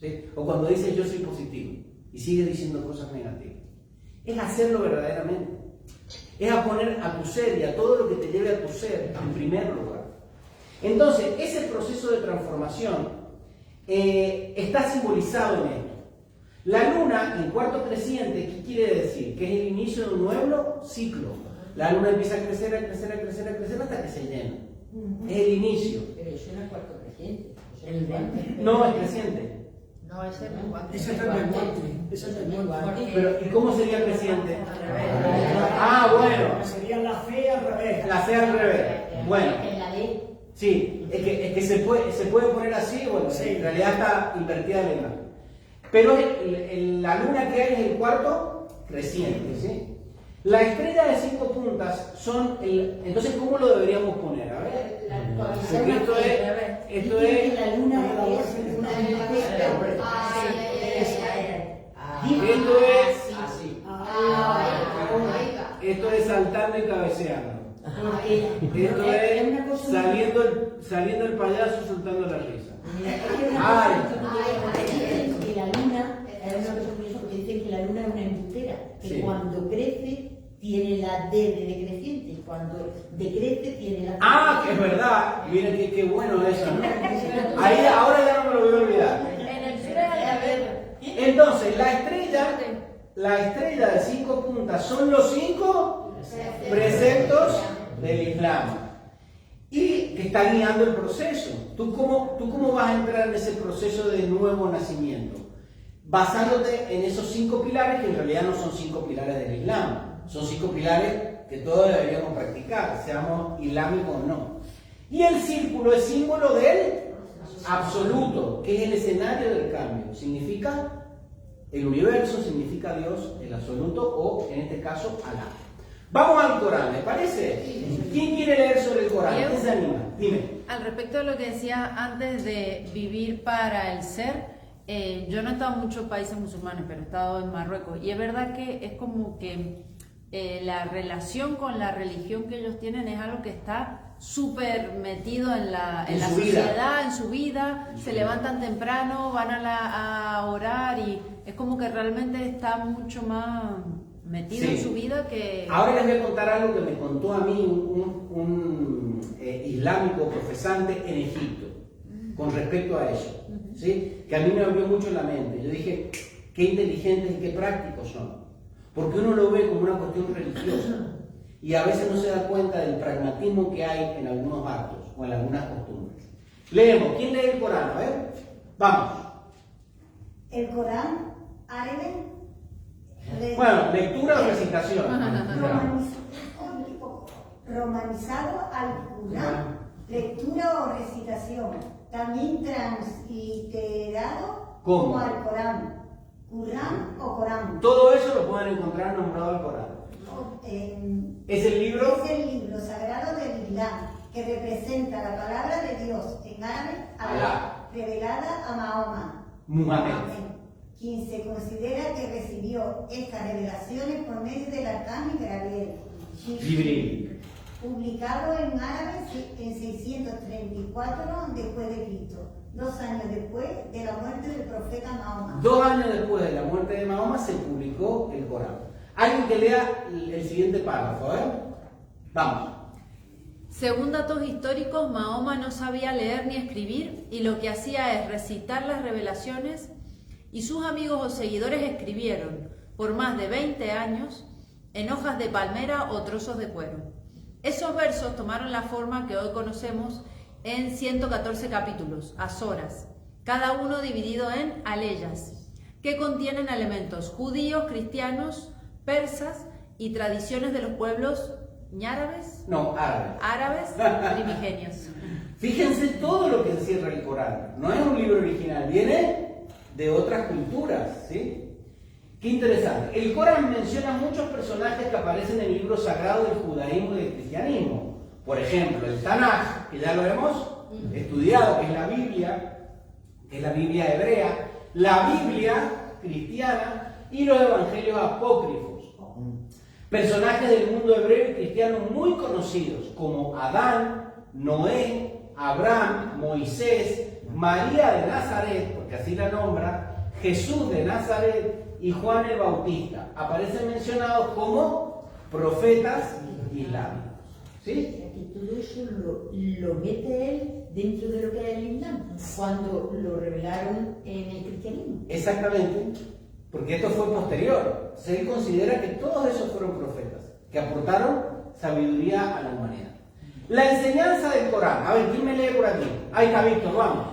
¿Sí? O cuando dices yo soy positivo y sigues diciendo cosas negativas. Es hacerlo verdaderamente. Es a poner a tu ser y a todo lo que te lleve a tu ser en primer lugar. Entonces, ese proceso de transformación está simbolizado en esto. La luna, en cuarto creciente, ¿qué quiere decir? Que es el inicio de un nuevo ciclo. La luna empieza a crecer, a crecer, a crecer, a crecer hasta que se llena. Es el inicio. Pero eso no es cuarto creciente. No, es creciente. No, ese es menguante. Ese es el menguante. Ese es el menguante. Pero, ¿y cómo sería creciente? Ah, bueno. Sería la fe al revés. La fe al revés. Bueno. Sí, es que se puede poner así, bueno, sí. En realidad está invertida la imagen. Pero la luna que hay es el cuarto creciente, ¿sí? La estrella de 5 puntas son entonces, ¿cómo lo deberíamos poner? A ver. Porque esto es la luna esto es saltando y cabeceando. Esto es saliendo el payaso soltando la risa. Y la luna Es una cosa curiosa porque dicen que la luna es una embustera, que Sí. cuando crece tiene la D de decreciente, y cuando decrece tiene la... Ah, que es verdad. Miren qué bueno eso, ¿no? Ahí ahora ya no me lo voy a olvidar. En el sur es al revés. Entonces, la estrella de 5 puntas son los 5 preceptos del Islam. Y que está guiando el proceso. ¿Tú cómo vas a entrar en ese proceso de nuevo nacimiento? Basándote en esos 5 pilares, que en realidad no son 5 pilares del Islam. Son 5 pilares que todos deberíamos practicar, seamos islámicos o no. Y el círculo es símbolo del absoluto, que es el escenario del cambio. Significa el universo, significa Dios, el absoluto, o en este caso, Alá. Vamos al Corán, ¿les parece? ¿Quién quiere leer sobre el Corán? ¿Quién se anima? Dime. Al respecto de lo que decía antes de vivir para el ser, yo no he estado en muchos países musulmanes, pero he estado en Marruecos, y es verdad que es como que la relación con la religión que ellos tienen es algo que está súper metido en la sociedad, en su vida, se levantan temprano, van a orar, y es como que realmente está mucho más metido en su vida que... Ahora les voy a contar algo que me contó a mí un islámico profesante en Egipto, con respecto a eso, ¿sí? Que a mí me abrió mucho la mente. Yo dije, qué inteligentes y qué prácticos son, porque uno lo ve como una cuestión religiosa y a veces no se da cuenta del pragmatismo que hay en algunos actos o en algunas costumbres. Leemos. ¿Quién lee el Corán? A ver, vamos. El Corán árabe. Bueno, lectura o recitación. Romanizado al Corán, lectura o recitación, también transliterado como al Corán, Corán o Corán. Todo eso lo pueden encontrar nombrado al Corán. ¿Es el libro? Es el libro sagrado del Islam, que representa la palabra de Dios en árabe, Alá, revelada a Mahoma, Muhammad, quien se considera que recibió estas revelaciones por medio del arcángel Gabriel, Jibril, publicado en árabe en 634 después de Cristo, 2 años después de la muerte del profeta Mahoma. 2 años después de la muerte de Mahoma se publicó el Corán. Alguien que lea el siguiente párrafo, ¿eh? Vamos. Según datos históricos, Mahoma no sabía leer ni escribir, y lo que hacía es recitar las revelaciones, y sus amigos o seguidores escribieron por más de 20 años en hojas de palmera o trozos de cuero. Esos versos tomaron la forma que hoy conocemos en 114 capítulos, asoras, cada uno dividido en aleyas, que contienen elementos judíos, cristianos, persas y tradiciones de los pueblos árabes. No, árabes. Árabes primigenios. Fíjense todo lo que encierra el Corán. No es un libro original, viene de otras culturas, ¿sí? Qué interesante. El Corán menciona muchos personajes que aparecen en libros sagrados del judaísmo y del cristianismo. Por ejemplo, el Tanaj, que ya lo hemos estudiado, que es la Biblia hebrea, la Biblia cristiana y los evangelios apócrifos. Personajes del mundo hebreo y cristiano muy conocidos, como Adán, Noé, Abraham, Moisés, María de Nazaret, porque así la nombra, Jesús de Nazaret y Juan el Bautista. Aparecen mencionados como profetas islámicos. ¿Sí? Y todo eso lo mete él dentro de lo que es el Islam, cuando lo revelaron en el cristianismo. Exactamente, porque esto fue posterior. Se considera que todos esos fueron profetas, que aportaron sabiduría a la humanidad. La enseñanza del Corán. A ver, ¿quién me lee por aquí? Ahí está Víctor, vamos.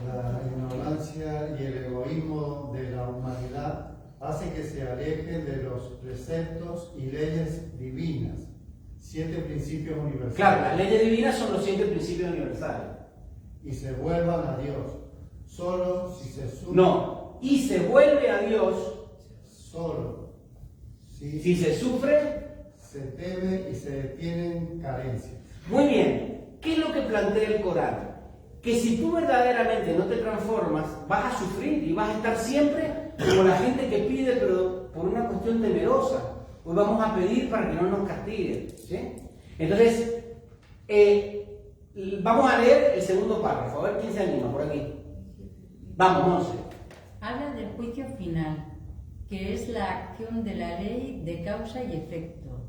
La ignorancia y el egoísmo de la humanidad hacen que se alejen de los preceptos y leyes divinas. 7 principios universales. Claro, las leyes divinas son los 7 principios universales. Y se vuelvan a Dios. Solo si se sufre. No, y se vuelve a Dios. Solo. Si se sufre. Se teme y se detienen carencias. Muy bien. ¿Qué es lo que plantea el Corán? Que si tú verdaderamente no te transformas, vas a sufrir y vas a estar siempre como la gente que pide, pero por una cuestión temerosa. Pues vamos a pedir para que no nos castiguen, ¿sí? Entonces, vamos a leer el segundo párrafo. A ver quién se anima por aquí. Vamos, Monse. Habla del juicio final, que es la acción de la ley de causa y efecto,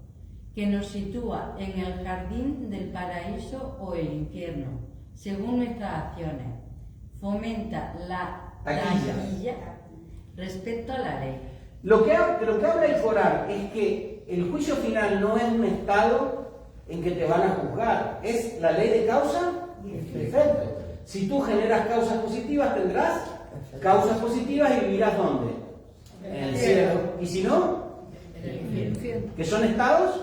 que nos sitúa en el jardín del paraíso o el infierno, según nuestras acciones. Fomenta la taquilla respecto a la ley. Lo que habla el Corán es que el juicio final no es un estado en que te van a juzgar, es la ley de causa y efecto. Si tú generas causas positivas, tendrás causas positivas y vivirás ¿dónde? En el cielo. Y si no, ¿que son estados?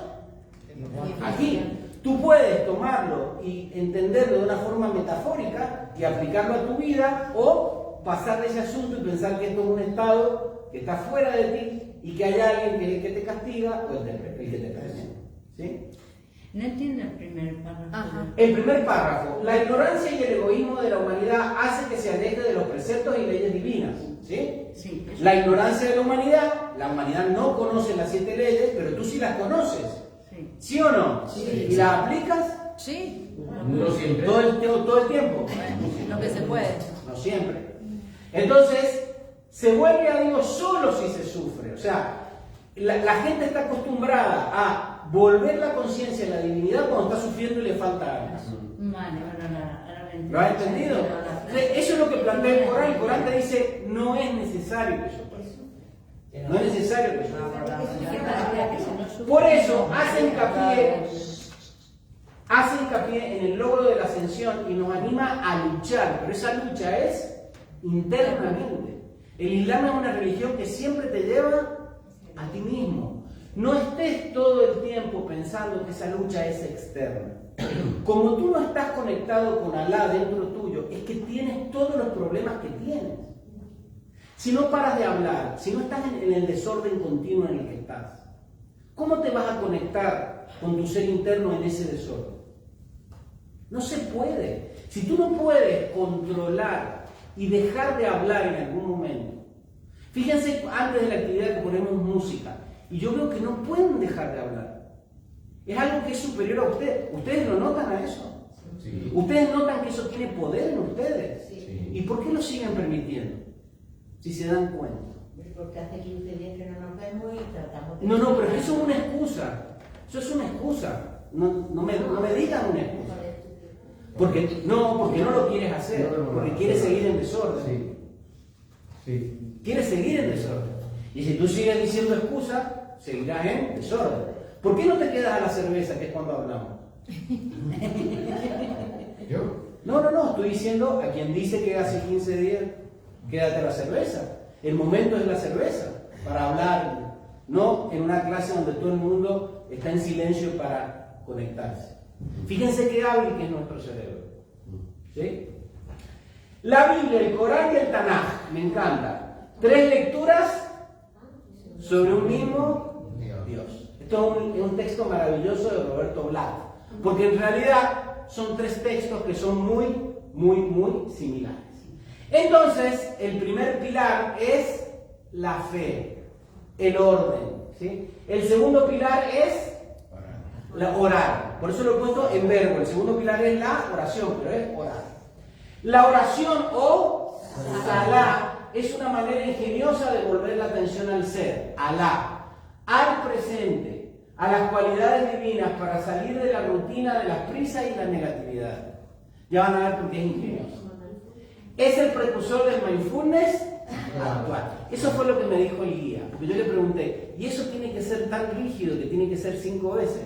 Aquí. Tú puedes tomarlo y entenderlo de una forma metafórica y aplicarlo a tu vida, o pasar de ese asunto y pensar que esto es un estado que está fuera de ti y que hay alguien que te castiga o el que te premia. ¿Sí? No entiendo el primer párrafo. El primer párrafo. La ignorancia y el egoísmo de la humanidad hace que se aleje de los preceptos y leyes divinas. ¿Sí? Sí. La ignorancia de la humanidad no conoce las 7 leyes, pero tú sí las conoces. Sí. ¿Sí o no? Sí. ¿Y las aplicas? Sí. No siempre. Todo el tiempo. Lo que se puede. No siempre. Entonces, se vuelve a Dios solo si se sufre. O sea, la gente está acostumbrada a volver la conciencia en la divinidad cuando está sufriendo y le falta algo. Vale, ¿Lo has entendido? Eso es lo que plantea el Corán. El Corán te dice, no es necesario que eso pase. No es necesario que eso pase. Por eso hace hincapié en el logro de la ascensión y nos anima a luchar, pero esa lucha es internamente. El Islam es una religión que siempre te lleva a ti mismo. No estés todo el tiempo pensando que esa lucha es externa. Como tú no estás conectado con Alá dentro tuyo, es que tienes todos los problemas que tienes. Si no paras de hablar, si no estás en el desorden continuo en el que estás, ¿cómo te vas a conectar con tu ser interno en ese desorden? No se puede. Si tú no puedes controlar y dejar de hablar en algún momento, fíjense antes de la actividad que ponemos música, y yo veo que no pueden dejar de hablar. Es algo que es superior a ustedes. ¿Ustedes lo notan a eso? Sí. ¿Ustedes notan que eso tiene poder en ustedes? Sí. ¿Y por qué lo siguen permitiendo? Si se dan cuenta. Porque hace 15 días que no nos vemos y tratamos de... No, pero eso es una excusa. Eso es una excusa. No me digan una excusa. Porque no lo quieres hacer. Porque quieres seguir en desorden. Sí. Quieres seguir en desorden. Y si tú sigues diciendo excusas, seguirás en desorden. ¿Por qué no te quedas a la cerveza, que es cuando hablamos? ¿Yo? No, estoy diciendo a quien dice que hace 15 días, quédate a la cerveza. El momento es la cerveza, para hablar, no en una clase donde todo el mundo está en silencio para conectarse. Fíjense qué hábil que es nuestro cerebro. ¿Sí? La Biblia, el Corán y el Tanaj, me encanta. 3 lecturas sobre un mismo Dios. Esto es un texto maravilloso de Roberto Blatt, porque en realidad son 3 textos que son muy similares. Entonces, el primer pilar es la fe, el orden. ¿Sí? El segundo pilar es orar. Por eso lo he puesto en verbo. El segundo pilar es la oración, pero es orar. La oración o Salah es una manera ingeniosa de volver la atención al ser, Alá, al presente, a las cualidades divinas para salir de la rutina de las prisas y la negatividad. Ya van a ver por qué es ingenioso. Es el precursor del mindfulness actual. Eso fue lo que me dijo el guía. Porque yo le pregunté, ¿y eso tiene que ser tan rígido que tiene que ser 5 veces?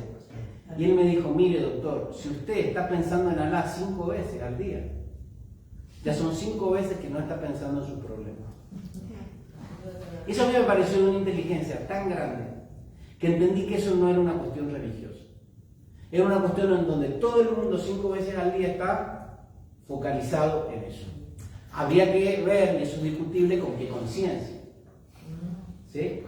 Y él me dijo, mire doctor, si usted está pensando en Alá 5 veces al día, ya son 5 veces que no está pensando en sus problemas. Eso a mí me pareció de una inteligencia tan grande que entendí que eso no era una cuestión religiosa. Era una cuestión en donde todo el mundo 5 veces al día está focalizado en eso. Habría que ver, y eso es discutible, con qué conciencia. ¿Sí?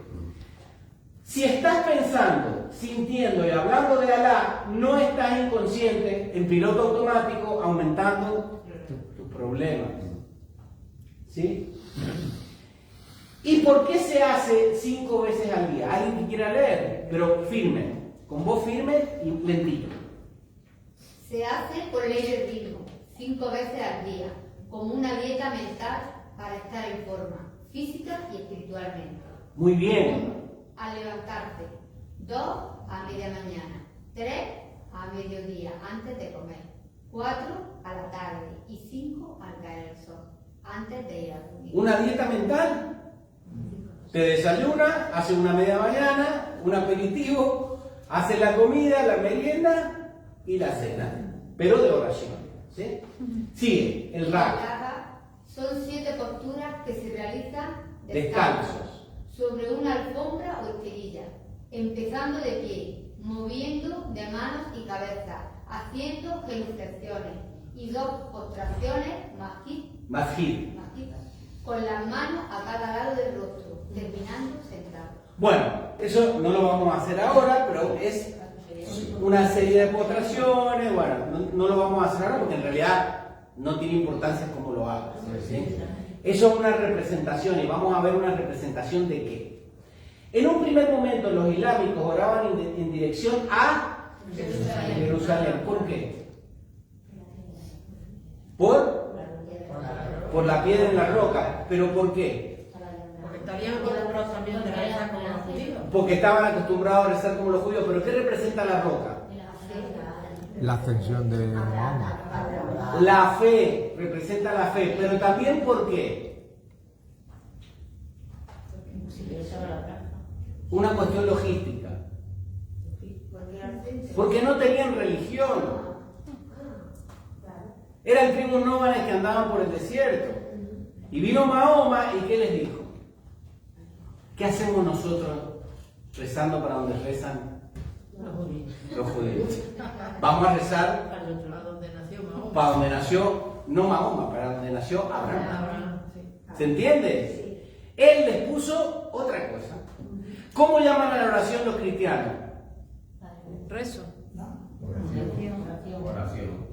Si estás pensando, sintiendo y hablando de Alá, no estás inconsciente, en piloto automático, aumentando tus problemas. ¿Sí? ¿Y por qué se hace 5 veces al día? Alguien que quiera leer, pero firme, con voz firme y lentito. Se hace por ley del ritmo, 5 veces al día, como una dieta mental para estar en forma. física y espiritualmente. Muy bien. 1. Al levantarse. 2. A media mañana. 3. A mediodía, antes de comer. 4. A la tarde. Y 5. Al caer el sol, antes de ir a dormir. Una dieta mental. Te desayuna, hace una media mañana, un aperitivo, hace la comida, la merienda y la cena, pero de oración. ¿Sí? Sigue, el rato. Son 7 posturas que se realizan Descalzos. sobre una alfombra o esterilla, empezando de pie, moviendo de manos y cabeza, haciendo genuflexiones y 2 postraciones Majid. con las manos a cada lado del rostro, terminando sentado. Bueno, eso no lo vamos a hacer ahora, pero es una serie de postraciones. Bueno, no lo vamos a hacer ahora porque en realidad no tiene importancia cómo lo hagas. ¿Sí? Eso es una representación, y vamos a ver una representación de qué. En un primer momento los islámicos oraban en dirección a Jerusalén. ¿Por qué? Por la piedra en la roca. ¿Pero por qué? Porque estarían acostumbrados también de rezar como los judíos. Porque estaban acostumbrados a rezar como los judíos. ¿Pero qué representa la roca? La ascensión de Mahoma. La fe, representa la fe. Pero también ¿por qué? Una cuestión logística. Porque no tenían religión. Eran tribus nómadas que andaban por el desierto. Y vino Mahoma y ¿qué les dijo? ¿Qué hacemos nosotros rezando para donde rezan los judíos? Vamos a rezar para donde nació, no Mahoma, para donde nació Abraham. ¿Se entiende? Él les puso otra cosa. ¿Cómo llaman a la oración los cristianos? Rezo. Oración.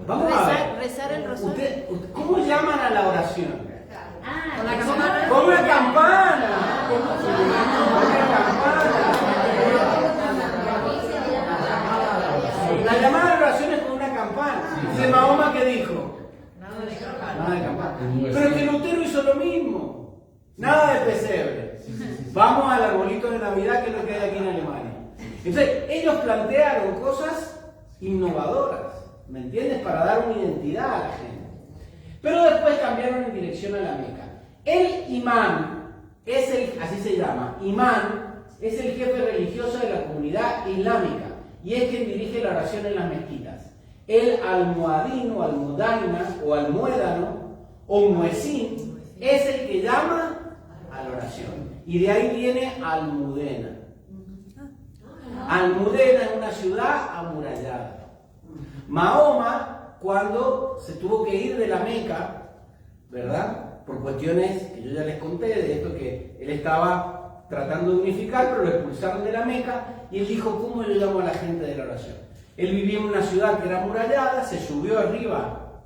Vamos a ver. Rezar el rosario. ¿Cómo llaman a la oración? Con la campana. ¡Con una campana! ¡Con una campana! La llamada de oración es con una campana. Dice Mahoma, ¿qué dijo? Nada de campana. Pero que Lutero hizo lo mismo. Nada de pesebre. Vamos al arbolito de Navidad, que es lo que hay aquí en Alemania. Entonces, ellos plantearon cosas innovadoras, ¿me entiendes? Para dar una identidad a la gente. Pero después cambiaron en dirección a la Meca. El imán es así se llama, imán es el jefe religioso de la comunidad islámica y es quien dirige la oración en las mezquitas. El almohadín o almudaina o almuédano o muezín es el que llama a la oración. Y de ahí viene Almudena. Almudena es una ciudad amurallada. Mahoma, cuando se tuvo que ir de la Meca, ¿verdad? Por cuestiones que yo ya les conté, de esto que él estaba tratando de unificar, pero lo expulsaron de la Meca, y él dijo, ¿cómo yo llamo a la gente de la oración? Él vivía en una ciudad que era amurallada, se subió arriba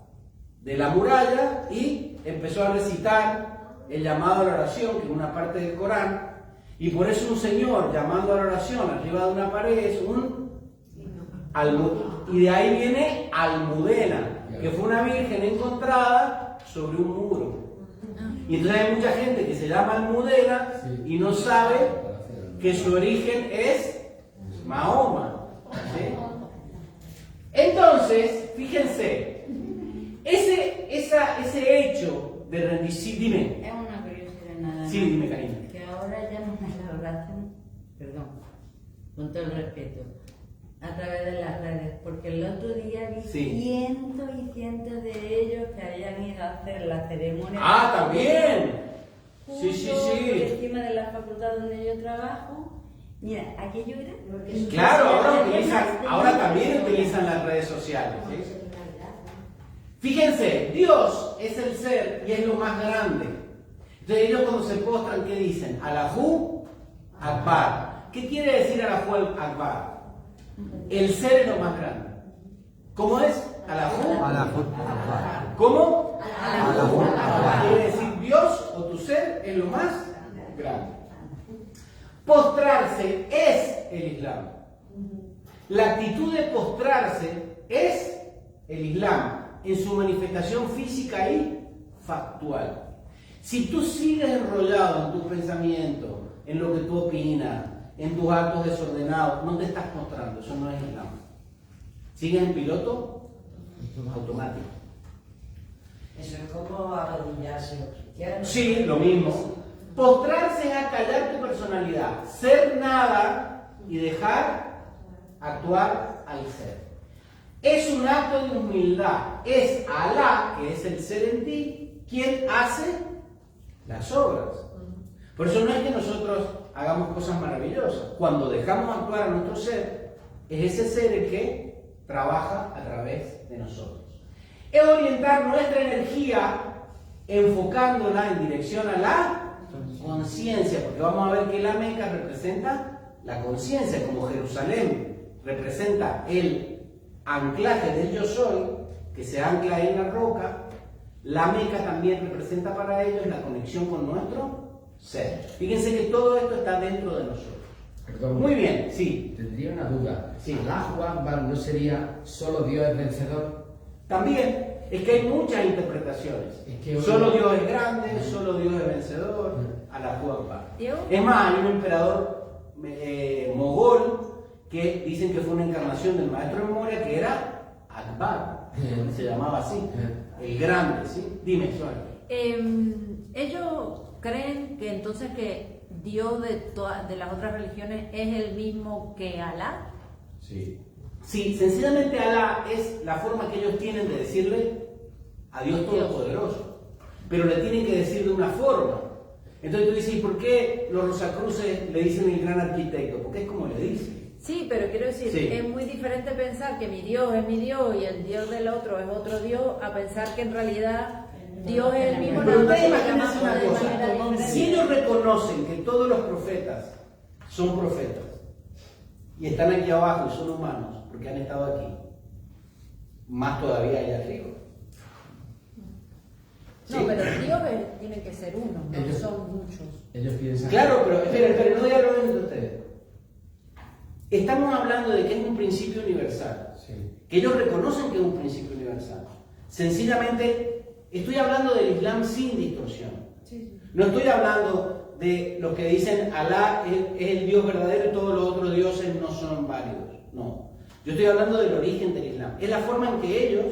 de la muralla y empezó a recitar el llamado a la oración, que es una parte del Corán, y por eso un señor llamando a la oración arriba de una pared es y de ahí viene Almudena, que fue una virgen encontrada sobre un muro. Y entonces hay mucha gente que se llama Almudena y no sabe que su origen es Mahoma. ¿Sí? Entonces, fíjense, ese hecho de rendición, dime. Es una curiosidad nada más. Sí, dime, cariño. Que ahora llaman a la oración, perdón, con todo el respeto, a través de las redes, porque el otro día vi cientos y cientos de ellos que habían ido a hacer la ceremonia. ¡Ah, también! Sí. Por encima de la facultad donde yo trabajo. Mira, aquello era... Claro, ahora también utilizan las redes sociales. ¿Sí? Fíjense, Dios es el ser y es lo más grande. Entonces ellos cuando se postran, ¿qué dicen? Allahu Akbar. ¿Qué quiere decir Allahu Akbar? El ser es lo más grande. ¿Cómo es? Allahu Akbar. ¿Cómo? Allahu Akbar. Quiere decir Dios o tu ser es lo más grande. Postrarse es el Islam. La actitud de postrarse es el Islam en su manifestación física y factual. Si tú sigues enrollado en tus pensamientos, en lo que tú opinas, en tus actos desordenados, no te estás mostrando, eso no es Islam. Sigues en piloto automático. Eso es como arrodillarse los cristianos. Sí, lo mismo. Postrarse es acallar tu personalidad, ser nada y dejar actuar al ser. Es un acto de humildad. Es Alá, que es el ser en ti, quien hace las obras. Por eso no es que nosotros hagamos cosas maravillosas. Cuando dejamos actuar a nuestro ser, es ese ser el que trabaja a través de nosotros. Es orientar nuestra energía enfocándola en dirección a la conciencia, porque vamos a ver que la Meca representa la conciencia, como Jerusalén representa el anclaje del yo soy, que se ancla en la roca. La Meca también representa para ellos la conexión con nuestro ser. Fíjense que todo esto está dentro de nosotros. Perdón. Muy bien, sí. Tendría una duda. Sí. ¿Allahu Akbar no sería solo Dios es vencedor? También, es que hay muchas interpretaciones. Es que solo Dios es grande, solo Dios es vencedor, Allahu Akbar. Es más, hay un emperador mogol que dicen que fue una encarnación del maestro de Moria, que era Akbar, se llamaba así, el grande, ¿sí? Dime, Suárez. Ellos creen que entonces que Dios de las otras religiones es el mismo que Alá. Sí. Sí, sencillamente Alá es la forma que ellos tienen de decirle a Dios Todopoderoso, pero le tienen que decir de una forma. Entonces tú dices, ¿y por qué los Rosacruces le dicen el gran arquitecto? Porque es como le dicen. Sí, pero quiero decir, Sí. es muy diferente pensar que mi Dios es mi Dios y el Dios del otro es otro Dios, a pensar que en realidad Dios es el mismo. Pero nada más ustedes que imagínense una llamamos de manera cosa, diferente. si ellos reconocen que todos los profetas son profetas y están aquí abajo y son humanos porque han estado aquí, más todavía allá arriba. No, pero Dios tiene que ser uno, no Ellos- son muchos. Ellos piensan... Claro, pero esperen, no dialoguen entre ustedes. Estamos hablando de que es un principio universal, que ellos reconocen que es un principio universal. Sencillamente, estoy hablando del Islam sin distorsión. No estoy hablando de los que dicen Alá es el Dios verdadero y todos los otros dioses no son válidos. No. Yo estoy hablando del origen del Islam. Es la forma en que ellos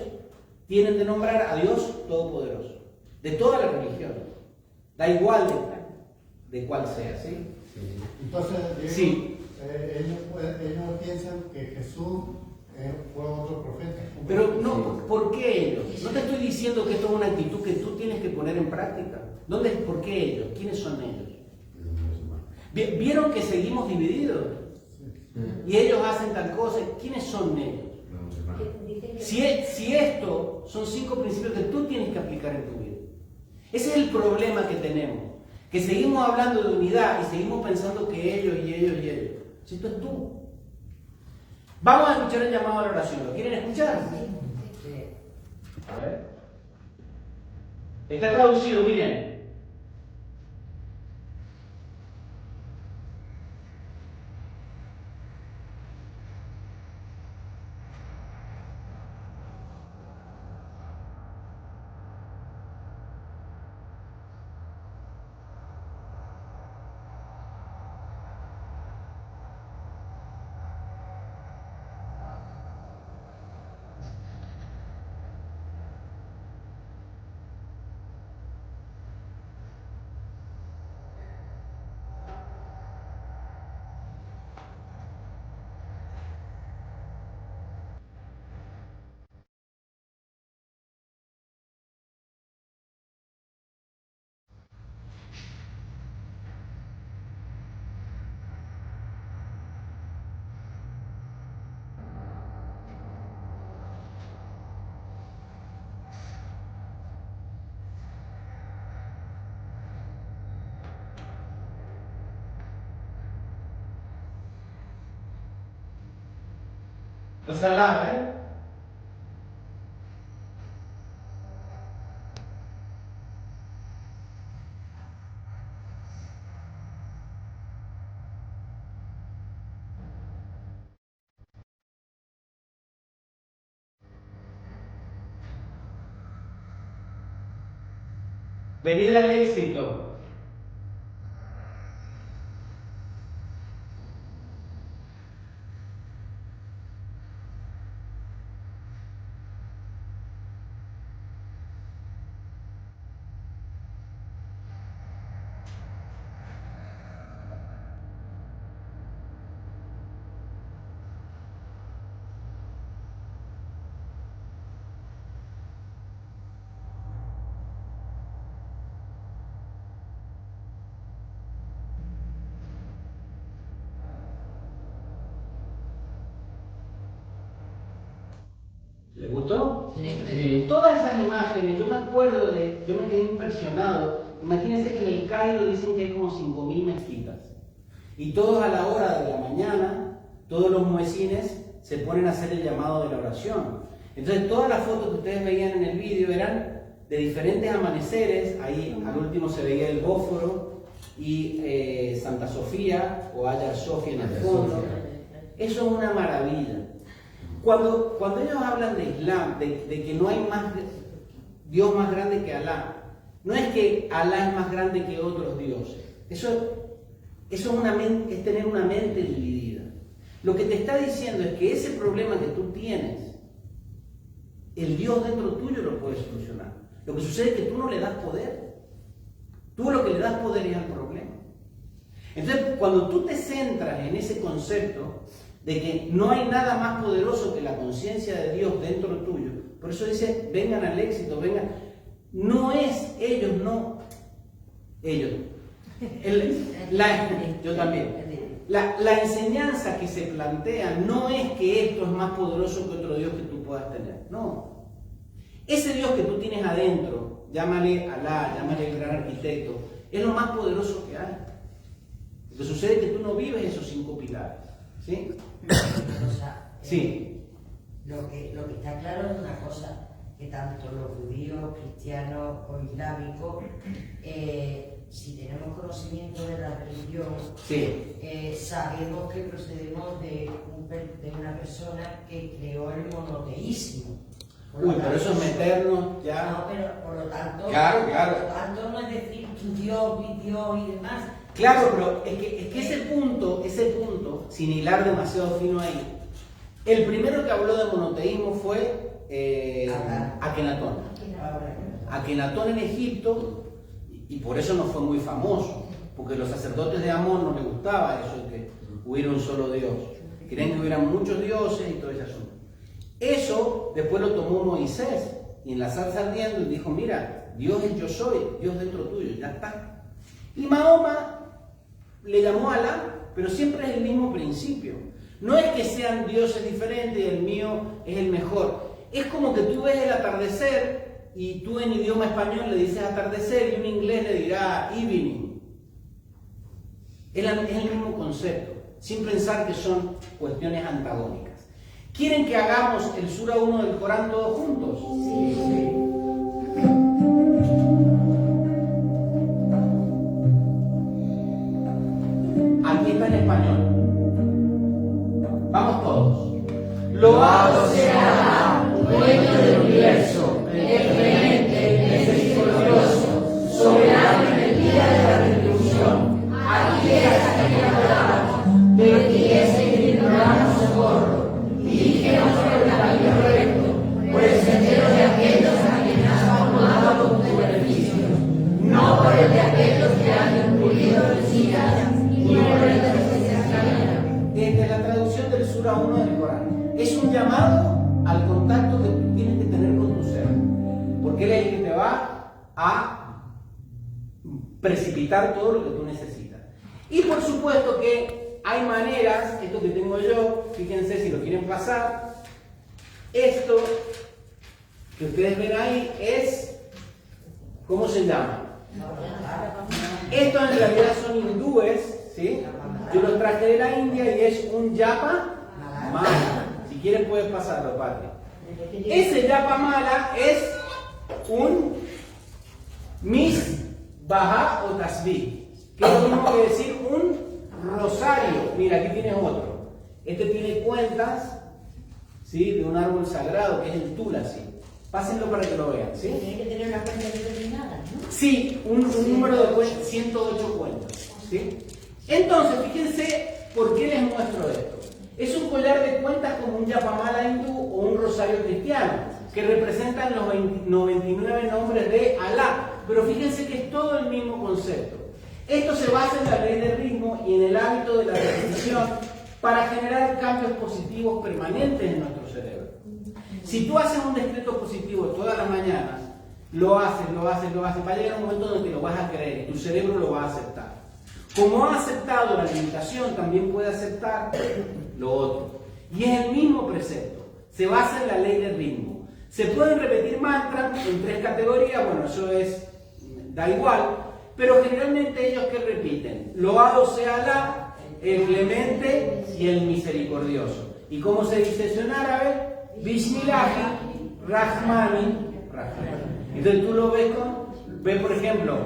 tienen de nombrar a Dios Todopoderoso. De todas las religiones. Da igual de cuál sea, ¿sí? Entonces, Diego, Sí. ellos piensan que Jesús fue otro profeta. Pero no, ¿por qué ellos? No te estoy diciendo que esto es una actitud que tú tienes que poner en práctica. ¿Por qué ellos? ¿Quiénes son ellos? ¿Vieron que seguimos divididos? Y ellos hacen tal cosa. ¿Quiénes son ellos? Si esto son 5 principios que tú tienes que aplicar en tu vida. Ese es el problema que tenemos. Que seguimos hablando de unidad y seguimos pensando que ellos y ellos y ellos. Si esto es tú. Vamos a escuchar el llamado a la oración. ¿Lo quieren escuchar? A ver. Está traducido, miren. Salah, ¿eh? Venid al éxito. ¿Le gustó? Sí. Todas esas imágenes, yo me acuerdo yo me quedé impresionado. Imagínense que en el Cairo dicen que hay como 5.000 mezquitas. Y todos a la hora de la mañana, todos los muecines se ponen a hacer el llamado de la oración. Entonces todas las fotos que ustedes veían en el vídeo eran de diferentes amaneceres. Ahí al último se veía el Bósforo y Santa Sofía o Hagia Sofia en el fondo. Eso es una maravilla. Cuando ellos hablan de Islam, de que no hay más Dios más grande que Alá, no es que Alá es más grande que otros dioses. Eso es tener una mente dividida. Lo que te está diciendo es que ese problema que tú tienes, el Dios dentro tuyo lo puede solucionar. Lo que sucede es que tú no le das poder. Tú lo que le das poder es al problema. Entonces, cuando tú te centras en ese concepto de que no hay nada más poderoso que la conciencia de Dios dentro tuyo, por eso dice, vengan al éxito, vengan. No es ellos, no. Ellos. Yo también. La enseñanza que se plantea no es que esto es más poderoso que otro Dios que tú puedas tener. No. Ese Dios que tú tienes adentro, llámale Alá, llámale el gran arquitecto, es lo más poderoso que hay. Lo que sucede es que tú no vives esos 5 pilares. ¿Sí? Sí. Lo que está claro es una cosa, que tanto los judíos, cristianos o islámicos, si tenemos conocimiento de la religión, sí, sabemos que procedemos de una persona que creó el monoteísmo. Uy, pero eso es meternos ya. No, pero por lo tanto, claro. Por lo tanto no es decir Dios, mi Dios y demás. Claro, pero es que ese punto, sin hilar demasiado fino ahí, el primero que habló de monoteísmo fue Akenatón. Akenatón en Egipto, y por eso no fue muy famoso, porque los sacerdotes de Amón no les gustaba eso de que hubiera un solo Dios. Querían que hubieran muchos dioses y todo ese asunto. Eso después lo tomó Moisés, y en la zarza ardiendo, y dijo, mira, Dios es yo soy, Dios dentro tuyo, ya está. Y Mahoma le llamó Alá, pero siempre es el mismo principio. No es que sean dioses diferentes y el mío es el mejor. Es como que tú ves el atardecer y tú en idioma español le dices atardecer y un inglés le dirá evening. Es el mismo concepto, sin pensar que son cuestiones antagónicas. ¿Quieren que hagamos el Sura 1 del Corán todos juntos? Sí. Aquí está en español. Vamos todos. Loado sea Alá, dueño del universo, benevolente, misericordioso, soberano en el día de la retribución. Aquí es a quien adoramos, de ti es a quien imploramos socorro. Dirígenos por el camino recto, por el sendero de aquellos a quienes has formado con tu beneficio, no por el de aquellos que han incurrido en citas, ni por el de los que se extravían. Desde la traducción del Sura 1 del Corán, es un llamado al contacto que tú tienes que tener con tu ser, porque él es el que te va a precipitar todo lo que tú necesitas. Y por supuesto que hay maneras, esto que tengo yo, fíjense si lo quieren pasar, esto que ustedes ven ahí es, ¿cómo se llama? Estos en realidad son hindúes, ¿sí? Yo los traje de la India y es un yapa mala. Si quieren pueden pasarlo, Patri. Ese yapa mala es un misbah o tasbih, que es lo mismo que decir un rosario. Mira, aquí tienes otro. Este tiene cuentas, ¿sí?, de un árbol sagrado que es el tulasi. Pásenlo para que lo vean, ¿sí? Tiene que tener una cuenta determinada, ¿no? Sí, un número de cuentas, 108 cuentas, ¿sí? Entonces, fíjense por qué les muestro esto. Es un collar de cuentas como un yapamala hindú o un rosario cristiano, que representan los 99 nombres de Alá. Pero fíjense que es todo el mismo concepto. Esto se basa en la ley del ritmo y en el hábito de la repetición para generar cambios positivos permanentes en nuestro cerebro. Si tú haces un decreto positivo todas las mañanas, lo haces, va a llegar un momento donde lo vas a creer y tu cerebro lo va a aceptar. Como ha aceptado la limitación, también puede aceptar lo otro. Y es el mismo precepto. Se basa en la ley del ritmo. Se pueden repetir mantras en 3 categorías, bueno, eso da igual, pero generalmente ellos que repiten, loado sea Alá, el clemente y el misericordioso. ¿Y cómo se dice eso en árabe? Bismillahi Rahmani Rahim. Entonces tú lo ves por ejemplo,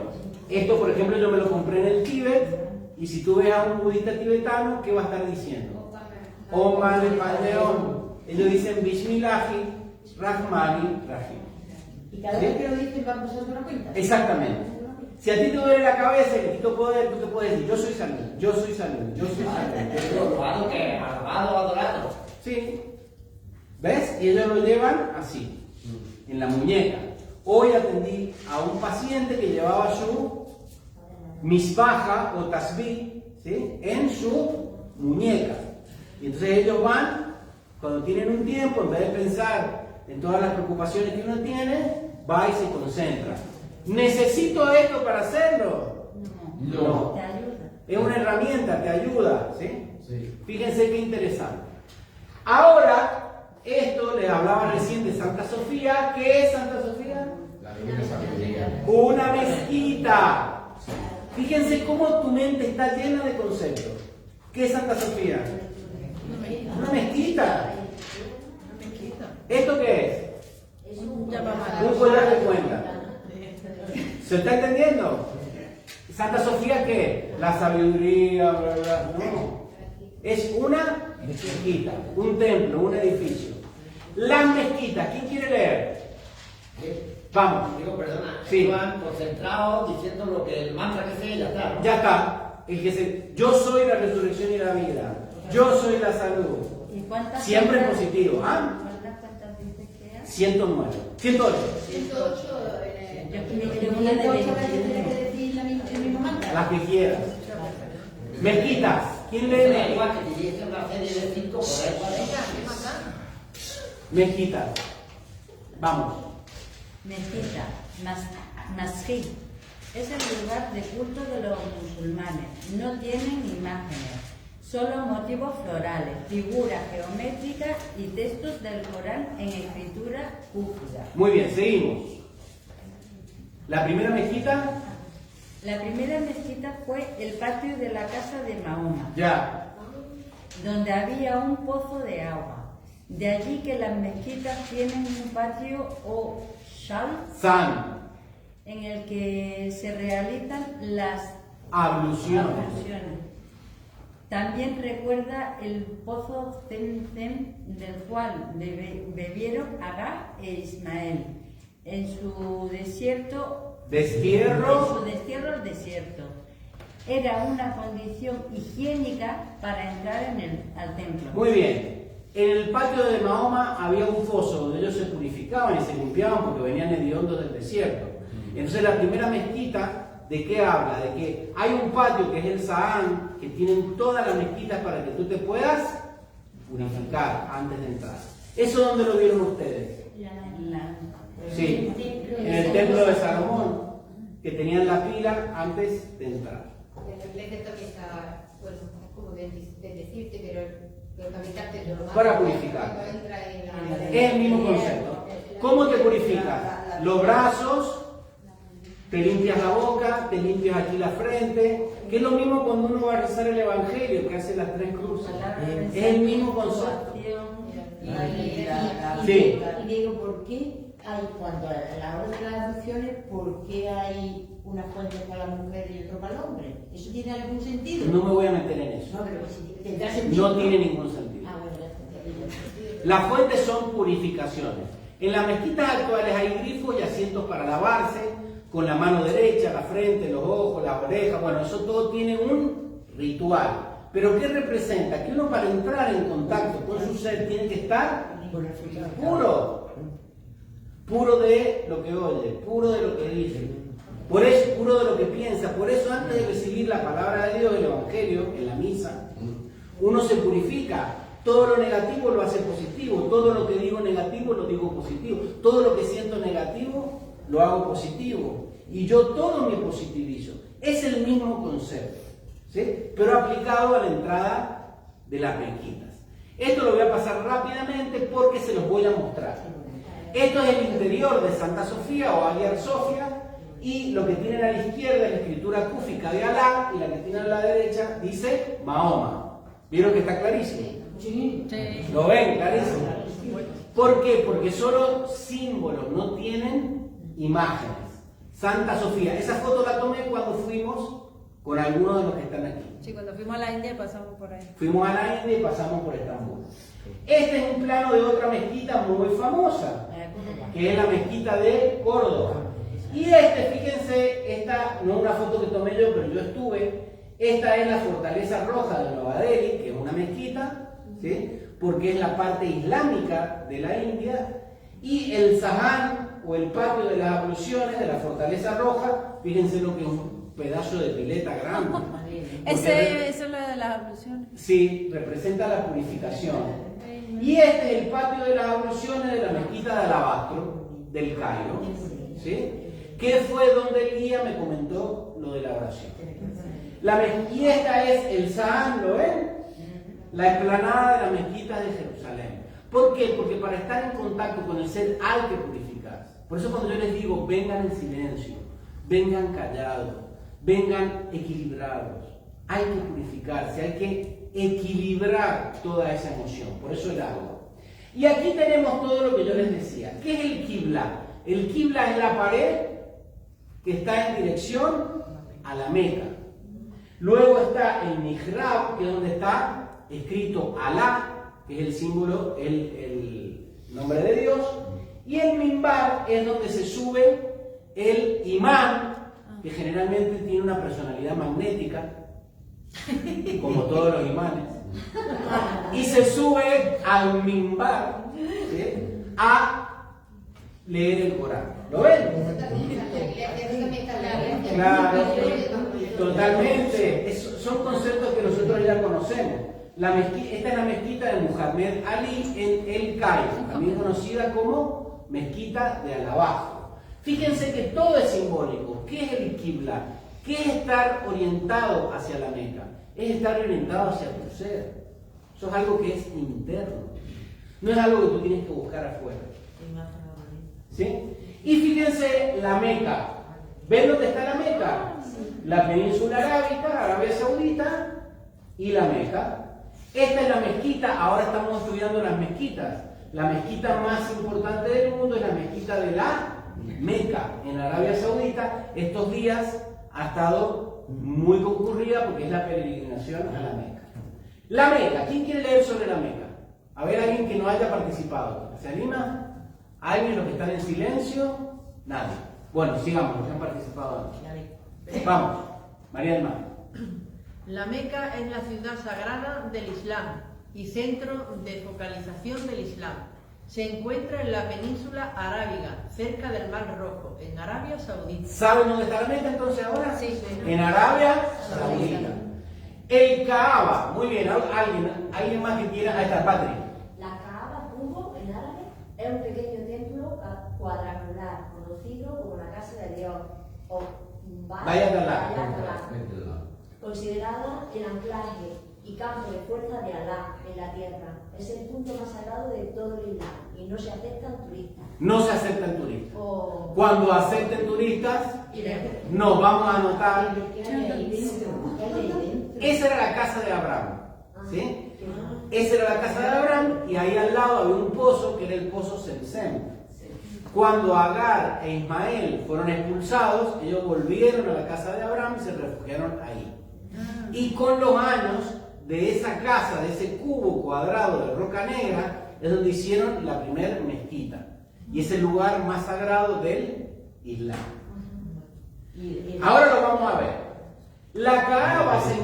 esto por ejemplo yo me lo compré en el Tíbet, y si tú ves a un budista tibetano, ¿qué va a estar diciendo? Om Mani Padme Hum. Ellos dicen Bismillahi Rahmani Rahim. Y cada vez que lo dicen van pasando una cuenta. Exactamente. Si a ti te duele la cabeza y te quito poder, tú te puedes decir, yo soy salud, yo soy salud, yo soy salud. Alabado que alabado, adorado. Sí. ¿Ves? Y ellos lo llevan así, en la muñeca. Hoy atendí a un paciente que llevaba su misbaja o tasbih, ¿sí?, en su muñeca. Y entonces ellos van, cuando tienen un tiempo, en vez de pensar en todas las preocupaciones que uno tiene, va y se concentra. ¿Necesito esto para hacerlo? No. Te ayuda. Es una herramienta, te ayuda, ¿sí? Sí. Fíjense qué interesante. Ahora, esto les hablaba recién de Santa Sofía. ¿Qué es Santa Sofía? La divina sabiduría. Una mezquita. Fíjense cómo tu mente está llena de conceptos. ¿Qué es Santa Sofía? Una mezquita. ¿Esto qué es? Un collar de cuentas. ¿Se está entendiendo? ¿Santa Sofía qué? La sabiduría, bla, bla. No. Es una mezquita, un templo, un edificio. Las mezquitas, ¿quién quiere leer? Vamos. Digo, perdona, Sí. van concentrados diciendo lo que el mantra que sea y ya está, ¿no? Ya está. Yo soy la resurrección y la vida. Yo soy la salud. ¿Y cuántas Siempre cuentas- positivo. ¿Ah? ¿Cuántas cuentas dices que hay? 109. 108. 108 Yo que me quiero una de 108 veces 21. tiene que decir el mismo mantra. Las que quieras. Mezquitas. ¿Quién lee Da mezquitas? igual que te dice una serie de 5 por ahí. Mezquitas. Vamos. Mezquita, masjid, es el lugar de culto de los musulmanes. No tienen imágenes, solo motivos florales, figuras geométricas y textos del Corán en escritura kúfida. Muy bien, seguimos. La primera mezquita. La primera mezquita fue el patio de la casa de Mahoma, Ya. donde había un pozo de agua. De allí que las mezquitas tienen un patio o shal San. en el que se realizan las Abluciones. abluciones. También recuerda el pozo Zemzem del cual bebieron Agar e Ismael en su desierto. Destierro. En su destierro al desierto. Era una condición higiénica para entrar al templo. Muy bien. En el patio de Mahoma había un foso donde ellos se purificaban y se limpiaban porque venían hediondos del desierto. Entonces la primera mezquita, ¿de qué habla? De que hay un patio que es el Sahán, que tienen todas las mezquitas para que tú te puedas purificar antes de entrar. ¿Eso dónde lo vieron ustedes? Sí, en el templo de Salomón, que tenían la pila antes de entrar. El iglesia también está, bueno, como de decirte, pero Para purificar. Es el mismo concepto. ¿Cómo te purificas? Los brazos, te limpias la boca, te limpias aquí la frente, que es lo mismo cuando uno va a rezar el Evangelio, que hace las 3 cruces. Es el mismo concepto. Sí. Y digo, ¿por qué hay, cuando a la hora de las adopciones, por qué hay una fuente para la mujer y otro para el hombre? ¿Eso tiene algún sentido? No me voy a meter en eso. No, pero si tendrá sentido. No tiene ningún sentido. Ah, bueno, ya está. Las fuentes son purificaciones. En las mezquitas actuales hay grifos y asientos para lavarse, con la mano derecha, la frente, los ojos, las orejas, bueno, eso todo tiene un ritual. Pero ¿qué representa? Que uno para entrar en contacto con su ser tiene que estar puro. Puro de lo que oye, puro de lo que dice, por eso, puro de lo que piensa. Por eso antes de recibir la palabra de Dios, el Evangelio, en la misa, uno se purifica. Todo lo negativo lo hace positivo, todo lo que digo negativo lo digo positivo, todo lo que siento negativo lo hago positivo, y yo todo me positivizo. Es el mismo concepto, ¿sí? Pero aplicado a la entrada de las mezquitas. Esto lo voy a pasar rápidamente porque se los voy a mostrar. Esto es el interior de Santa Sofía o Hagia Sofia, y lo que tienen a la izquierda es la escritura cúfica de Alá, y la que tienen a la derecha dice Mahoma. ¿Vieron que está clarísimo? Sí. ¿Lo ven? Clarísimo. ¿Por qué? Porque solo símbolos, no tienen imágenes. Santa Sofía, esa foto la tomé cuando fuimos con algunos de los que están aquí. Sí, cuando fuimos a la India pasamos por ahí. Fuimos a la India y pasamos por Estambul. Este es un plano de otra mezquita muy famosa, que es la mezquita de Córdoba. Y fíjense, esta no es una foto que tomé yo, pero yo estuve. Esta es la Fortaleza Roja de Nueva Delhi, que es una mezquita, ¿sí? Porque es la parte islámica de la India. Y el Sahan, o el patio de las abluciones de la Fortaleza Roja, fíjense lo que es un pedazo de pileta grande. Eso es lo de las abluciones. Sí, representa la purificación. Y este es el patio de las abluciones de la mezquita de alabastro del Cairo, ¿sí? Que fue donde el guía me comentó lo de la oración. Y esta es el Sahan, ¿lo ven? La explanada de la mezquita de Jerusalén. ¿Por qué? Porque para estar en contacto con el ser hay que purificarse. Por eso cuando yo les digo, vengan en silencio, vengan callados, vengan equilibrados, hay que purificarse, hay que equilibrar toda esa emoción. Por eso el agua. Y aquí tenemos todo lo que yo les decía. ¿Qué es el Qibla? El Qibla es la pared que está en dirección a la Meca. Luego está el Mihrab, que es donde está escrito Alá, que es el símbolo, el nombre de Dios. Y el Mimbar es donde se sube el imán, que generalmente tiene una personalidad magnética, como todos los imanes. Y se sube al Mimbar, ¿sí? A leer el Corán. ¿Lo ven? Claro, totalmente. Son conceptos que nosotros ya conocemos. Esta es la mezquita de Muhammad Ali en El Cairo, también conocida como mezquita de alabastro. Fíjense que todo es simbólico. ¿Qué es el Qibla? ¿Qué es estar orientado hacia la Meca? Es estar orientado hacia tu ser. Eso es algo que es interno. No es algo que tú tienes que buscar afuera. ¿Sí? Y fíjense la Meca. ¿Ven dónde está la Meca? La península arábica, Arabia Saudita y la Meca. Esta es la mezquita, ahora estamos estudiando las mezquitas. La mezquita más importante del mundo es la mezquita de la Meca, en Arabia Saudita. Estos días ha estado muy concurrida porque es la peregrinación a la Meca. La Meca, ¿quién quiere leer sobre la Meca? A ver, alguien que no haya participado. ¿Se anima? ¿Alguien, los que están en silencio? Nadie. Bueno, sigamos, los que han participado antes. Vamos, María del Mar. La Meca es la ciudad sagrada del Islam y centro de focalización del Islam. Se encuentra en la península arábiga, cerca del Mar Rojo, en Arabia Saudita. ¿Saben dónde está la Meca entonces ahora? Sí. En Arabia Saudita. El Kaaba, muy bien, ¿alguien más que quiera? Ahí está, Patri. La Kaaba, Kubo, en árabe, es un pequeño templo cuadrangular, conocido como la Casa de Dios, o Bayat Allah. Considerada el anclaje y campo de fuerza de Alá en la tierra. Es el punto más sagrado de todo el Islam y no se aceptan turistas. No se aceptan turistas. Cuando acepten turistas, nos vamos a anotar. Esa era la casa de Abraham, ¿sí? Esa era la casa de Abraham y ahí al lado había un pozo que era el pozo Semsem. Cuando Agar e Ismael fueron expulsados, ellos volvieron a la casa de Abraham y se refugiaron ahí. Y con los años de esa casa, de ese cubo cuadrado de roca negra, es donde hicieron la primera mezquita. y es el lugar más sagrado del Islam. Ahora lo vamos a ver. La Kaaba se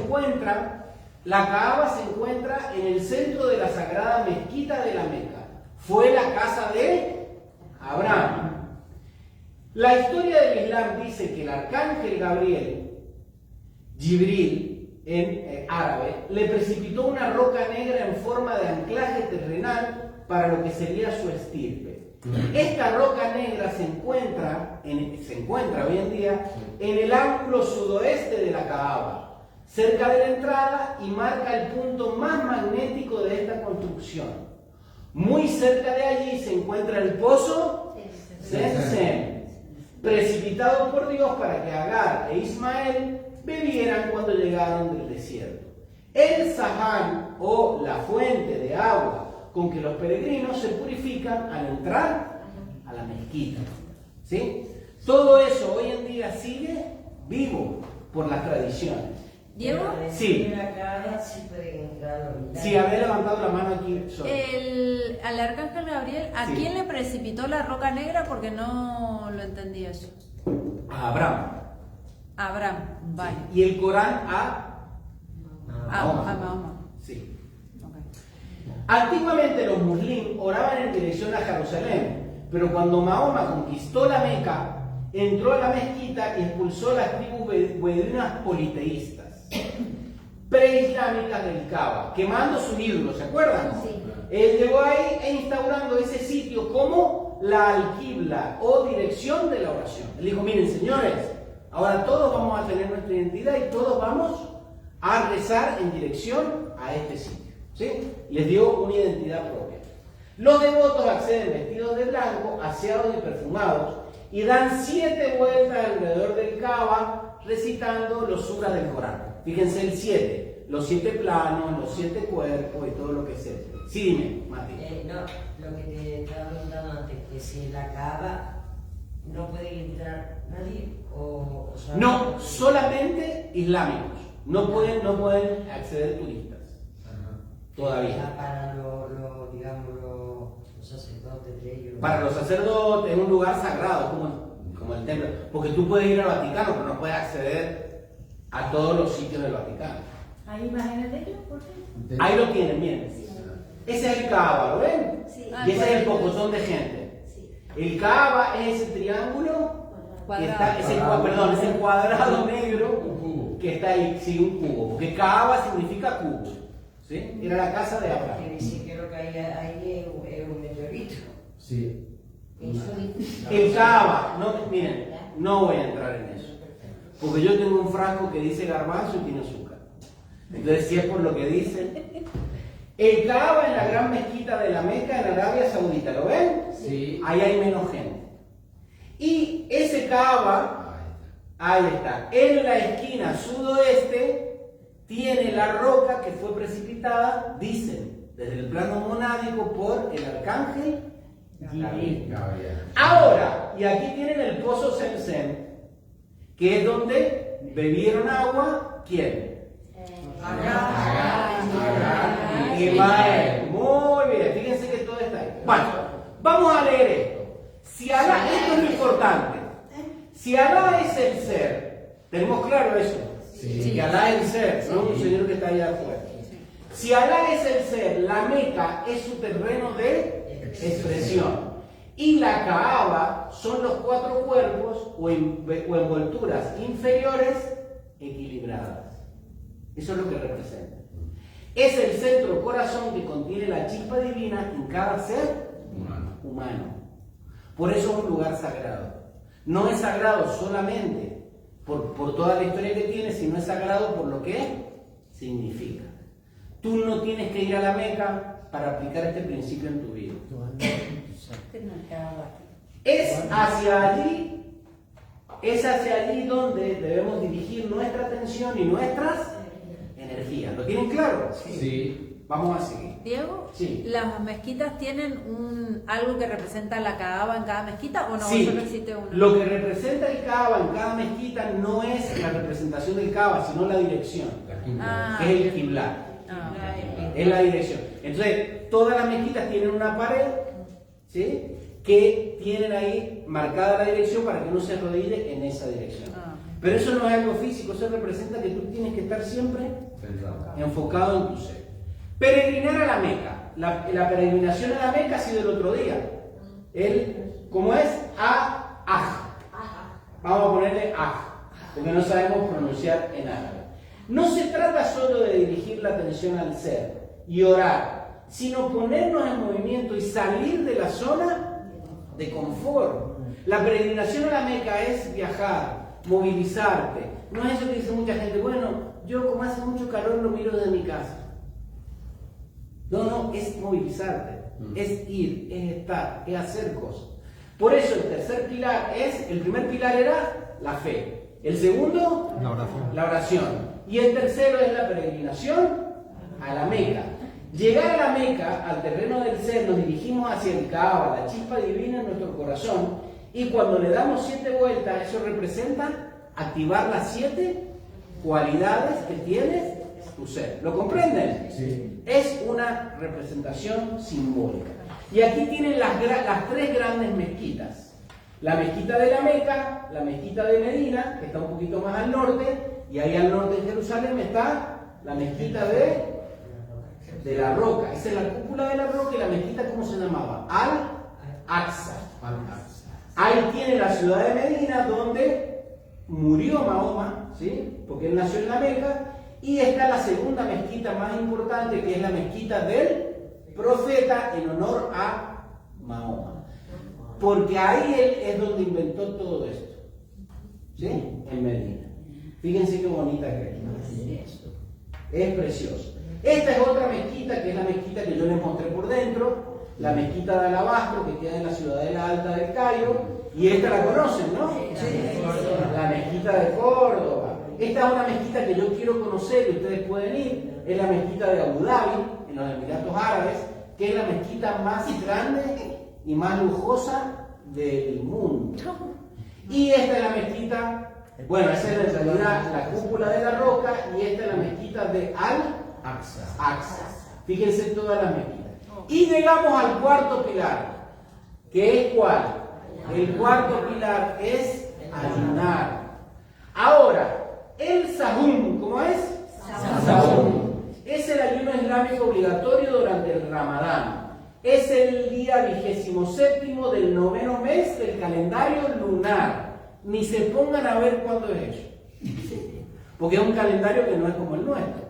encuentra en el centro de la sagrada mezquita de la Meca. Fue la casa de Abraham. La historia del Islam dice que el arcángel Gabriel, Jibril en árabe, le precipitó una roca negra en forma de anclaje terrenal para lo que sería su estirpe. Esta roca negra se encuentra hoy en día en el ángulo sudoeste de la Kaaba, cerca de la entrada, y marca el punto más magnético de esta construcción. Muy cerca de allí se encuentra el pozo Zemzem, precipitado por Dios para que Agar e Ismael bebieran cuando llegaron del desierto. El Zahán, o la fuente de agua con que los peregrinos se purifican al entrar a la mezquita. ¿Sí? Todo eso hoy en día sigue vivo por las tradiciones. ¿Diego? Sí. Sí, había levantado la mano aquí. Al arcángel Gabriel, ¿a quién le precipitó la roca negra? Porque no lo entendí eso. A Abraham. Abraham, vale. Sí. Y el Corán a Mahoma. Sí. Okay. Antiguamente los musulmanes oraban en dirección a Jerusalén, pero cuando Mahoma conquistó la Meca, entró a la mezquita y expulsó a las tribus beduinas politeístas, preislámicas del Kaaba, quemando sus ídolos, ¿se acuerdan? Sí. Él llegó ahí e instaurando ese sitio como la alquibla o dirección de la oración. Él dijo, miren señores, ahora todos vamos a tener nuestra identidad y todos vamos a rezar en dirección a este sitio. ¿Sí? Les dio una identidad propia. Los devotos acceden vestidos de blanco, aseados y perfumados, y dan 7 vueltas alrededor del Kaaba recitando los suras del Corán. Fíjense el 7, los 7 planos, los 7 cuerpos y todo lo que es eso. Sí, dime, Mati. No, lo que te estaba preguntando antes, que si en la Kaaba no puede entrar nadie o no, solamente islámicos. No pueden acceder turistas. Todavía. Para digamos, los sacerdotes de ellos. Para los sacerdotes es un lugar sagrado, como el templo. Porque tú puedes ir al Vaticano, pero no puedes acceder a todos los sitios del Vaticano. ¿Hay imágenes de ellos? ¿Por qué? Ahí lo tienen, miren. Ese es el Kaaba, ¿lo ven? Sí. Y ese es el pocotón de gente. Sí. El Kaaba es ese triángulo, es el cuadrado negro que está ahí, sí, un cubo. Porque Kaaba significa cubo. ¿Sí? Era la casa de Abraham. Quiere decir que lo que hay ahí es un meteorito. Sí. El Kaaba, miren, no voy a entrar en eso. Porque yo tengo un frasco que dice garbanzo y tiene azúcar. Entonces, si es por lo que dicen. El Kaaba en la gran mezquita de la Meca en Arabia Saudita, ¿lo ven? Sí. Ahí hay menos gente. Y ese Kaaba, ahí está, en la esquina sudoeste, tiene la roca que fue precipitada, dicen, desde el plano monádico por el arcángel Gabriel. Ahora, y aquí tienen el pozo Zemzem, que es donde bebieron agua, ¿quién? Ismael. Muy bien, fíjense que todo está ahí. Bueno, vamos a leer esto. Si Alá, esto es lo importante. Si Alá es el ser, ¿tenemos claro eso? Sí. Que Alá es el ser, no un señor que está allá afuera. Si Alá es el ser, la Meca es su terreno de expresión. Y la Kaaba son los 4 cuerpos o envolturas inferiores equilibradas. Eso es lo que representa. Es el centro corazón que contiene la chispa divina en cada ser humano. Por eso es un lugar sagrado. No es sagrado solamente por toda la historia que tiene, sino es sagrado por lo que significa. Tú no tienes que ir a la Meca para aplicar este principio en tu vida. Es hacia allí donde debemos dirigir nuestra atención y nuestras energías. ¿Lo tienen claro? Sí. Vamos a seguir. Diego, sí. ¿Las mezquitas tienen algo que representa la Kaaba en cada mezquita o no? Sí. Solo existe uno. Lo que representa el Kaaba en cada mezquita no es la representación del Kaaba, sino la dirección. Que es el Qibla. Es la dirección. Entonces, todas las mezquitas tienen una pared, ¿sí?, que tienen ahí marcada la dirección para que uno se arrodille en esa dirección. Pero eso no es algo físico, eso representa que tú tienes que estar siempre enfocado en tu ser. Peregrinar a la Meca. La peregrinación a la Meca ha sido el otro día. ¿Cómo es? Aj. Vamos a ponerle aj, porque no sabemos pronunciar en árabe. No se trata solo de dirigir la atención al ser y orar, sino ponernos en movimiento y salir de la zona de confort. La peregrinación a la Meca es viajar, movilizarte. No es eso que dice mucha gente, bueno, yo como hace mucho calor lo miro desde mi casa. No, es movilizarte, es ir, es estar, es hacer cosas. Por eso el primer pilar era la fe, el segundo, la oración, y el tercero es la peregrinación a la Meca. Llegar a la Meca, al terreno del ser, nos dirigimos hacia el Kaaba, la chispa divina en nuestro corazón, y cuando le damos 7 vueltas, eso representa activar las 7 cualidades que tienes tu ser. ¿Lo comprenden? Sí. Es una representación simbólica. Y aquí tienen las 3 grandes mezquitas. La mezquita de la Meca, la mezquita de Medina, que está un poquito más al norte, y ahí al norte de Jerusalén está la mezquita de la Roca. Esa es la cúpula de la Roca, y la mezquita, ¿cómo se llamaba? Al-Aqsa. Ahí tiene la ciudad de Medina, donde murió Mahoma, ¿sí? Porque él nació en la Meca. Y está la segunda mezquita más importante, que es la mezquita del profeta, en honor a Mahoma. Porque ahí él es donde inventó todo esto. ¿Sí? En Medina. Fíjense qué bonita que es. Es precioso. Esta es otra mezquita, que es la mezquita que yo les mostré por dentro, la mezquita de Alabastro, que queda en la ciudadela alta del Cairo. Y esta la conocen, ¿no? Sí. La mezquita de Córdoba. Esta es una mezquita que yo quiero conocer y ustedes pueden ir. Es la mezquita de Abu Dhabi, en los Emiratos Árabes, que es la mezquita más grande y más lujosa del mundo. Y esta es la mezquita, bueno, esa es en realidad la cúpula de la Roca, y esta es la mezquita de Al-Aqsa. Fíjense todas las mezquitas. Y llegamos al cuarto pilar, que es ¿cuál? El cuarto pilar es ayunar. Ahora, el Sahún, ¿cómo es? Sahún. Es el ayuno islámico obligatorio durante el Ramadán. Es el día 27º del 9º mes del calendario lunar. Ni se pongan a ver cuándo es eso. Porque es un calendario que no es como el nuestro.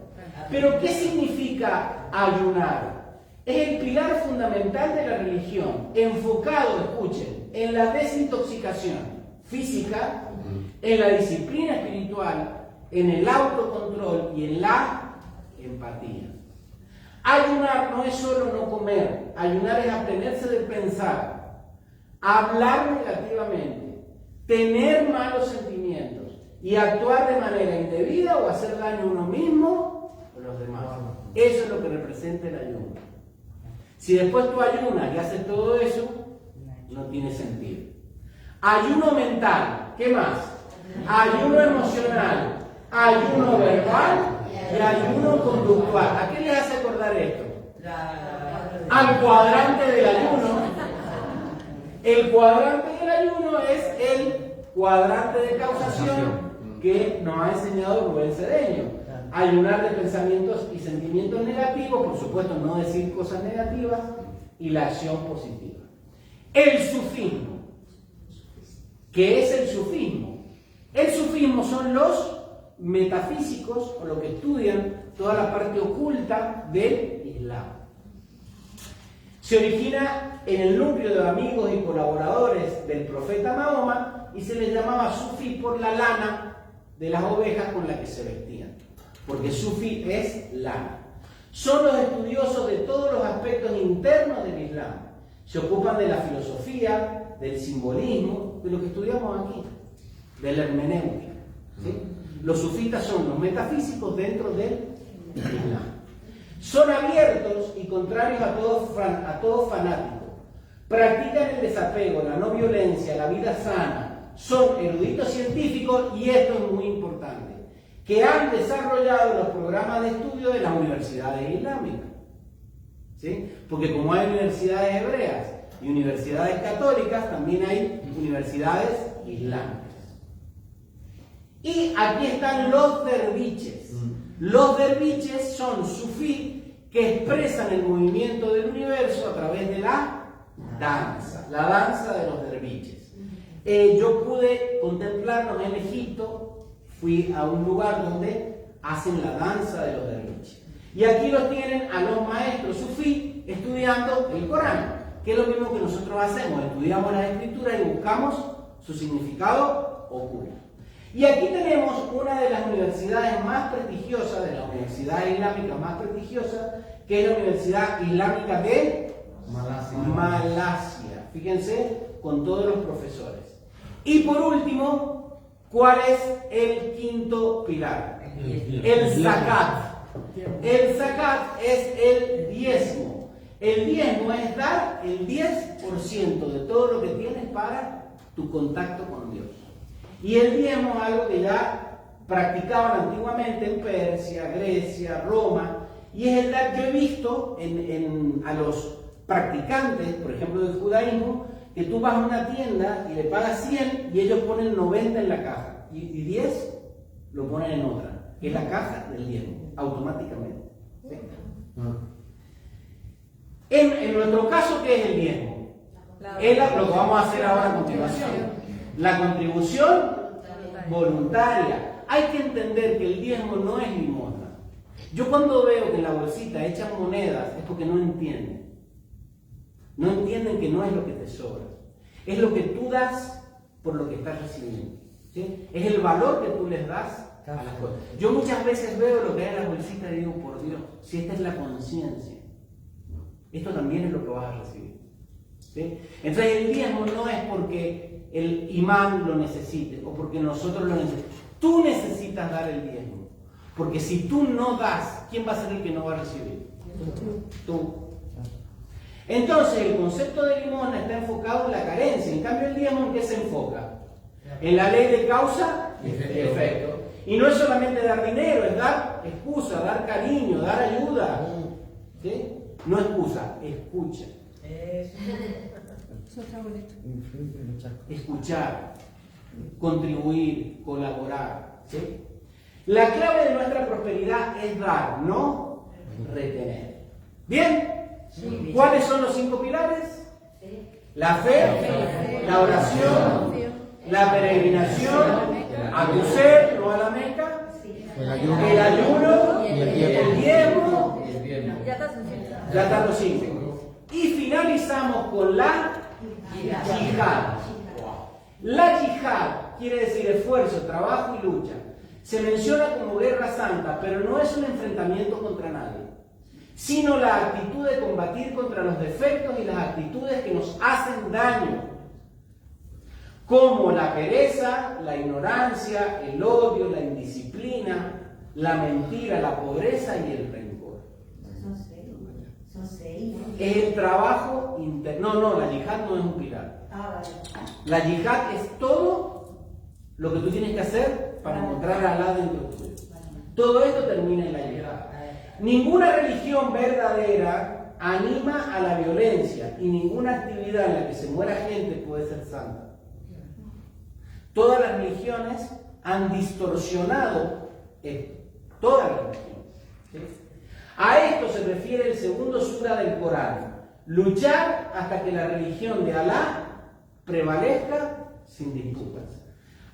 Pero ¿qué significa ayunar? Es el pilar fundamental de la religión, enfocado, escuchen, en la desintoxicación física, en la disciplina espiritual, en el autocontrol y en la empatía. Ayunar no es solo no comer, ayunar es abstenerse de pensar, hablar negativamente, tener malos sentimientos y actuar de manera indebida o hacer daño a uno mismo o a los demás. Eso es lo que representa el ayuno. Si después tú ayunas y haces todo eso, no tiene sentido. Ayuno mental, ¿qué más? Ayuno emocional, ayuno verbal y ayuno conductual. ¿A qué les hace acordar esto? Al cuadrante del ayuno. El cuadrante del ayuno es el cuadrante de causación que nos ha enseñado Rubén Cedeño. Ayunar de pensamientos y sentimientos negativos, por supuesto no decir cosas negativas, y la acción positiva. El sufismo. ¿Qué es el sufismo? El sufismo son los metafísicos, o los que estudian toda la parte oculta del Islam. Se origina en el núcleo de amigos y colaboradores del profeta Mahoma y se les llamaba sufí por la lana de las ovejas con las que se vestían, porque sufí es lana. Son los estudiosos de todos los aspectos internos del Islam. Se ocupan de la filosofía, del simbolismo, de lo que estudiamos aquí, de la hermenéutica. ¿Sí? Los sufistas son los metafísicos dentro del Islam. Son abiertos y contrarios a todo fanático. Practican el desapego, la no violencia, la vida sana. Son eruditos científicos, y esto es muy importante, que han desarrollado los programas de estudio de las universidades islámicas. ¿Sí? Porque como hay universidades hebreas, y universidades católicas, también hay universidades islámicas. Y aquí están los derviches. Los derviches son sufí que expresan el movimiento del universo a través de la danza de los derviches. Yo pude contemplarlos en Egipto, fui a un lugar donde hacen la danza de los derviches. Y aquí los tienen a los maestros sufí estudiando el Corán, que es lo mismo que nosotros hacemos, estudiamos las escrituras y buscamos su significado oculto. Y aquí tenemos una de las universidades más prestigiosas, de las universidades islámicas más prestigiosas, que es la Universidad Islámica de Malasia. Fíjense, con todos los profesores. Y por último, ¿cuál es el quinto pilar? El zakat. El zakat es el diezmo. El diezmo es dar el 10% de todo lo que tienes para tu contacto con Dios. Y el diezmo es algo que ya practicaban antiguamente en Persia, Grecia, Roma, y es el dar. Yo he visto a los practicantes, por ejemplo, del judaísmo, que tú vas a una tienda y le pagas 100 y ellos ponen 90 en la caja y 10 lo ponen en otra, que es la caja del diezmo, automáticamente. ¿Sí? En nuestro caso, ¿qué es el diezmo? Es lo que vamos a hacer ahora a continuación. La contribución voluntaria. Hay que entender que el diezmo no es limosna. Yo cuando veo que en la bolsita echan monedas es porque no entienden. No entienden que no es lo que te sobra. Es lo que tú das por lo que estás recibiendo. ¿Sí? Es el valor que tú les das a las cosas. Yo muchas veces veo lo que hay en la bolsita y digo, por Dios, si esta es la conciencia, esto también es lo que vas a recibir. ¿Sí? Entonces el diezmo no es porque el imán lo necesite o porque nosotros lo necesitemos. Tú necesitas dar el diezmo. Porque si tú no das, ¿quién va a ser el que no va a recibir? Tú. Entonces el concepto de limosna está enfocado en la carencia. En cambio el diezmo, ¿en qué se enfoca? En la ley de causa y efecto. Y no es solamente dar dinero, es dar excusa, dar cariño, dar ayuda. ¿Sí? No excusa, escucha. Escuchar, contribuir, colaborar. ¿Sí? La clave de nuestra prosperidad es dar, no retener. ¿Bien? Sí. ¿Cuáles son los 5 pilares? La fe, la oración, la peregrinación, a tu ser, no a la Meca, el ayuno, el diezmo, ya están los 5. Y finalizamos con la yihad. La yihad quiere decir esfuerzo, trabajo y lucha. Se menciona como guerra santa, pero no es un enfrentamiento contra nadie, sino la actitud de combatir contra los defectos y las actitudes que nos hacen daño, como la pereza, la ignorancia, el odio, la indisciplina, la mentira, la pobreza y el rencor. Son 6. El trabajo interno. No, la yihad no es un pilar. Vale. La yihad es todo lo que tú tienes que hacer para encontrar a Allah dentro tuyo. Todo esto termina en la yihad. Ninguna religión verdadera anima a la violencia y ninguna actividad en la que se muera gente puede ser santa. Todas las religiones han distorsionado todas las religiones. ¿Sí? A esto se refiere el segundo sura del Corán. Luchar hasta que la religión de Alá prevalezca sin disputas.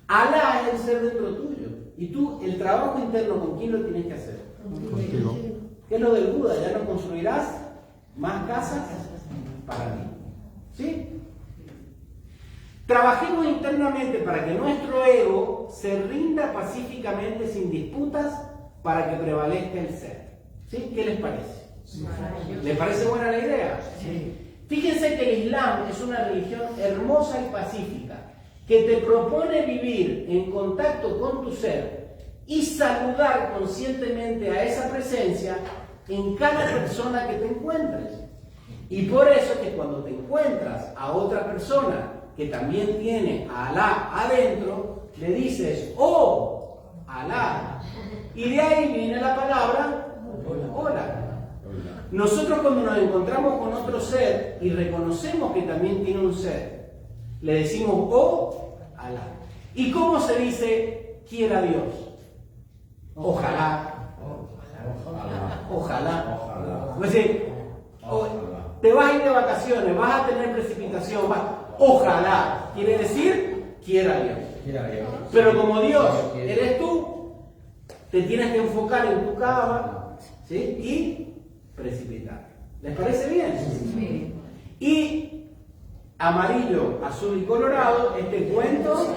Alá es el ser dentro tuyo. Y tú, el trabajo interno, ¿con quién lo tienes que hacer? Contigo. ¿Qué es lo del Buda? Ya no construirás más casas para mí. ¿Sí? Trabajemos internamente para que nuestro ego se rinda pacíficamente sin disputas para que prevalezca el ser. ¿Sí? ¿Qué les parece? ¿Les parece buena la idea? Sí. Fíjense que el Islam es una religión hermosa y pacífica que te propone vivir en contacto con tu ser y saludar conscientemente a esa presencia en cada persona que te encuentres. Y por eso que cuando te encuentras a otra persona que también tiene a Alá adentro, le dices, ¡oh, Alá! Y de ahí viene la palabra hola. Nosotros cuando nos encontramos con otro ser y reconocemos que también tiene un ser, le decimos oh Alá. ¿Y cómo se dice quiera Dios? Ojalá. Ojalá. Es decir, te vas a ir de vacaciones, vas a tener precipitación, ojalá. Quiere decir quiera Dios. Pero como Dios eres tú, te tienes que enfocar en tu cama, ¿sí? Y precipitar. ¿Les parece bien? Sí. Y amarillo, azul y colorado, este cuento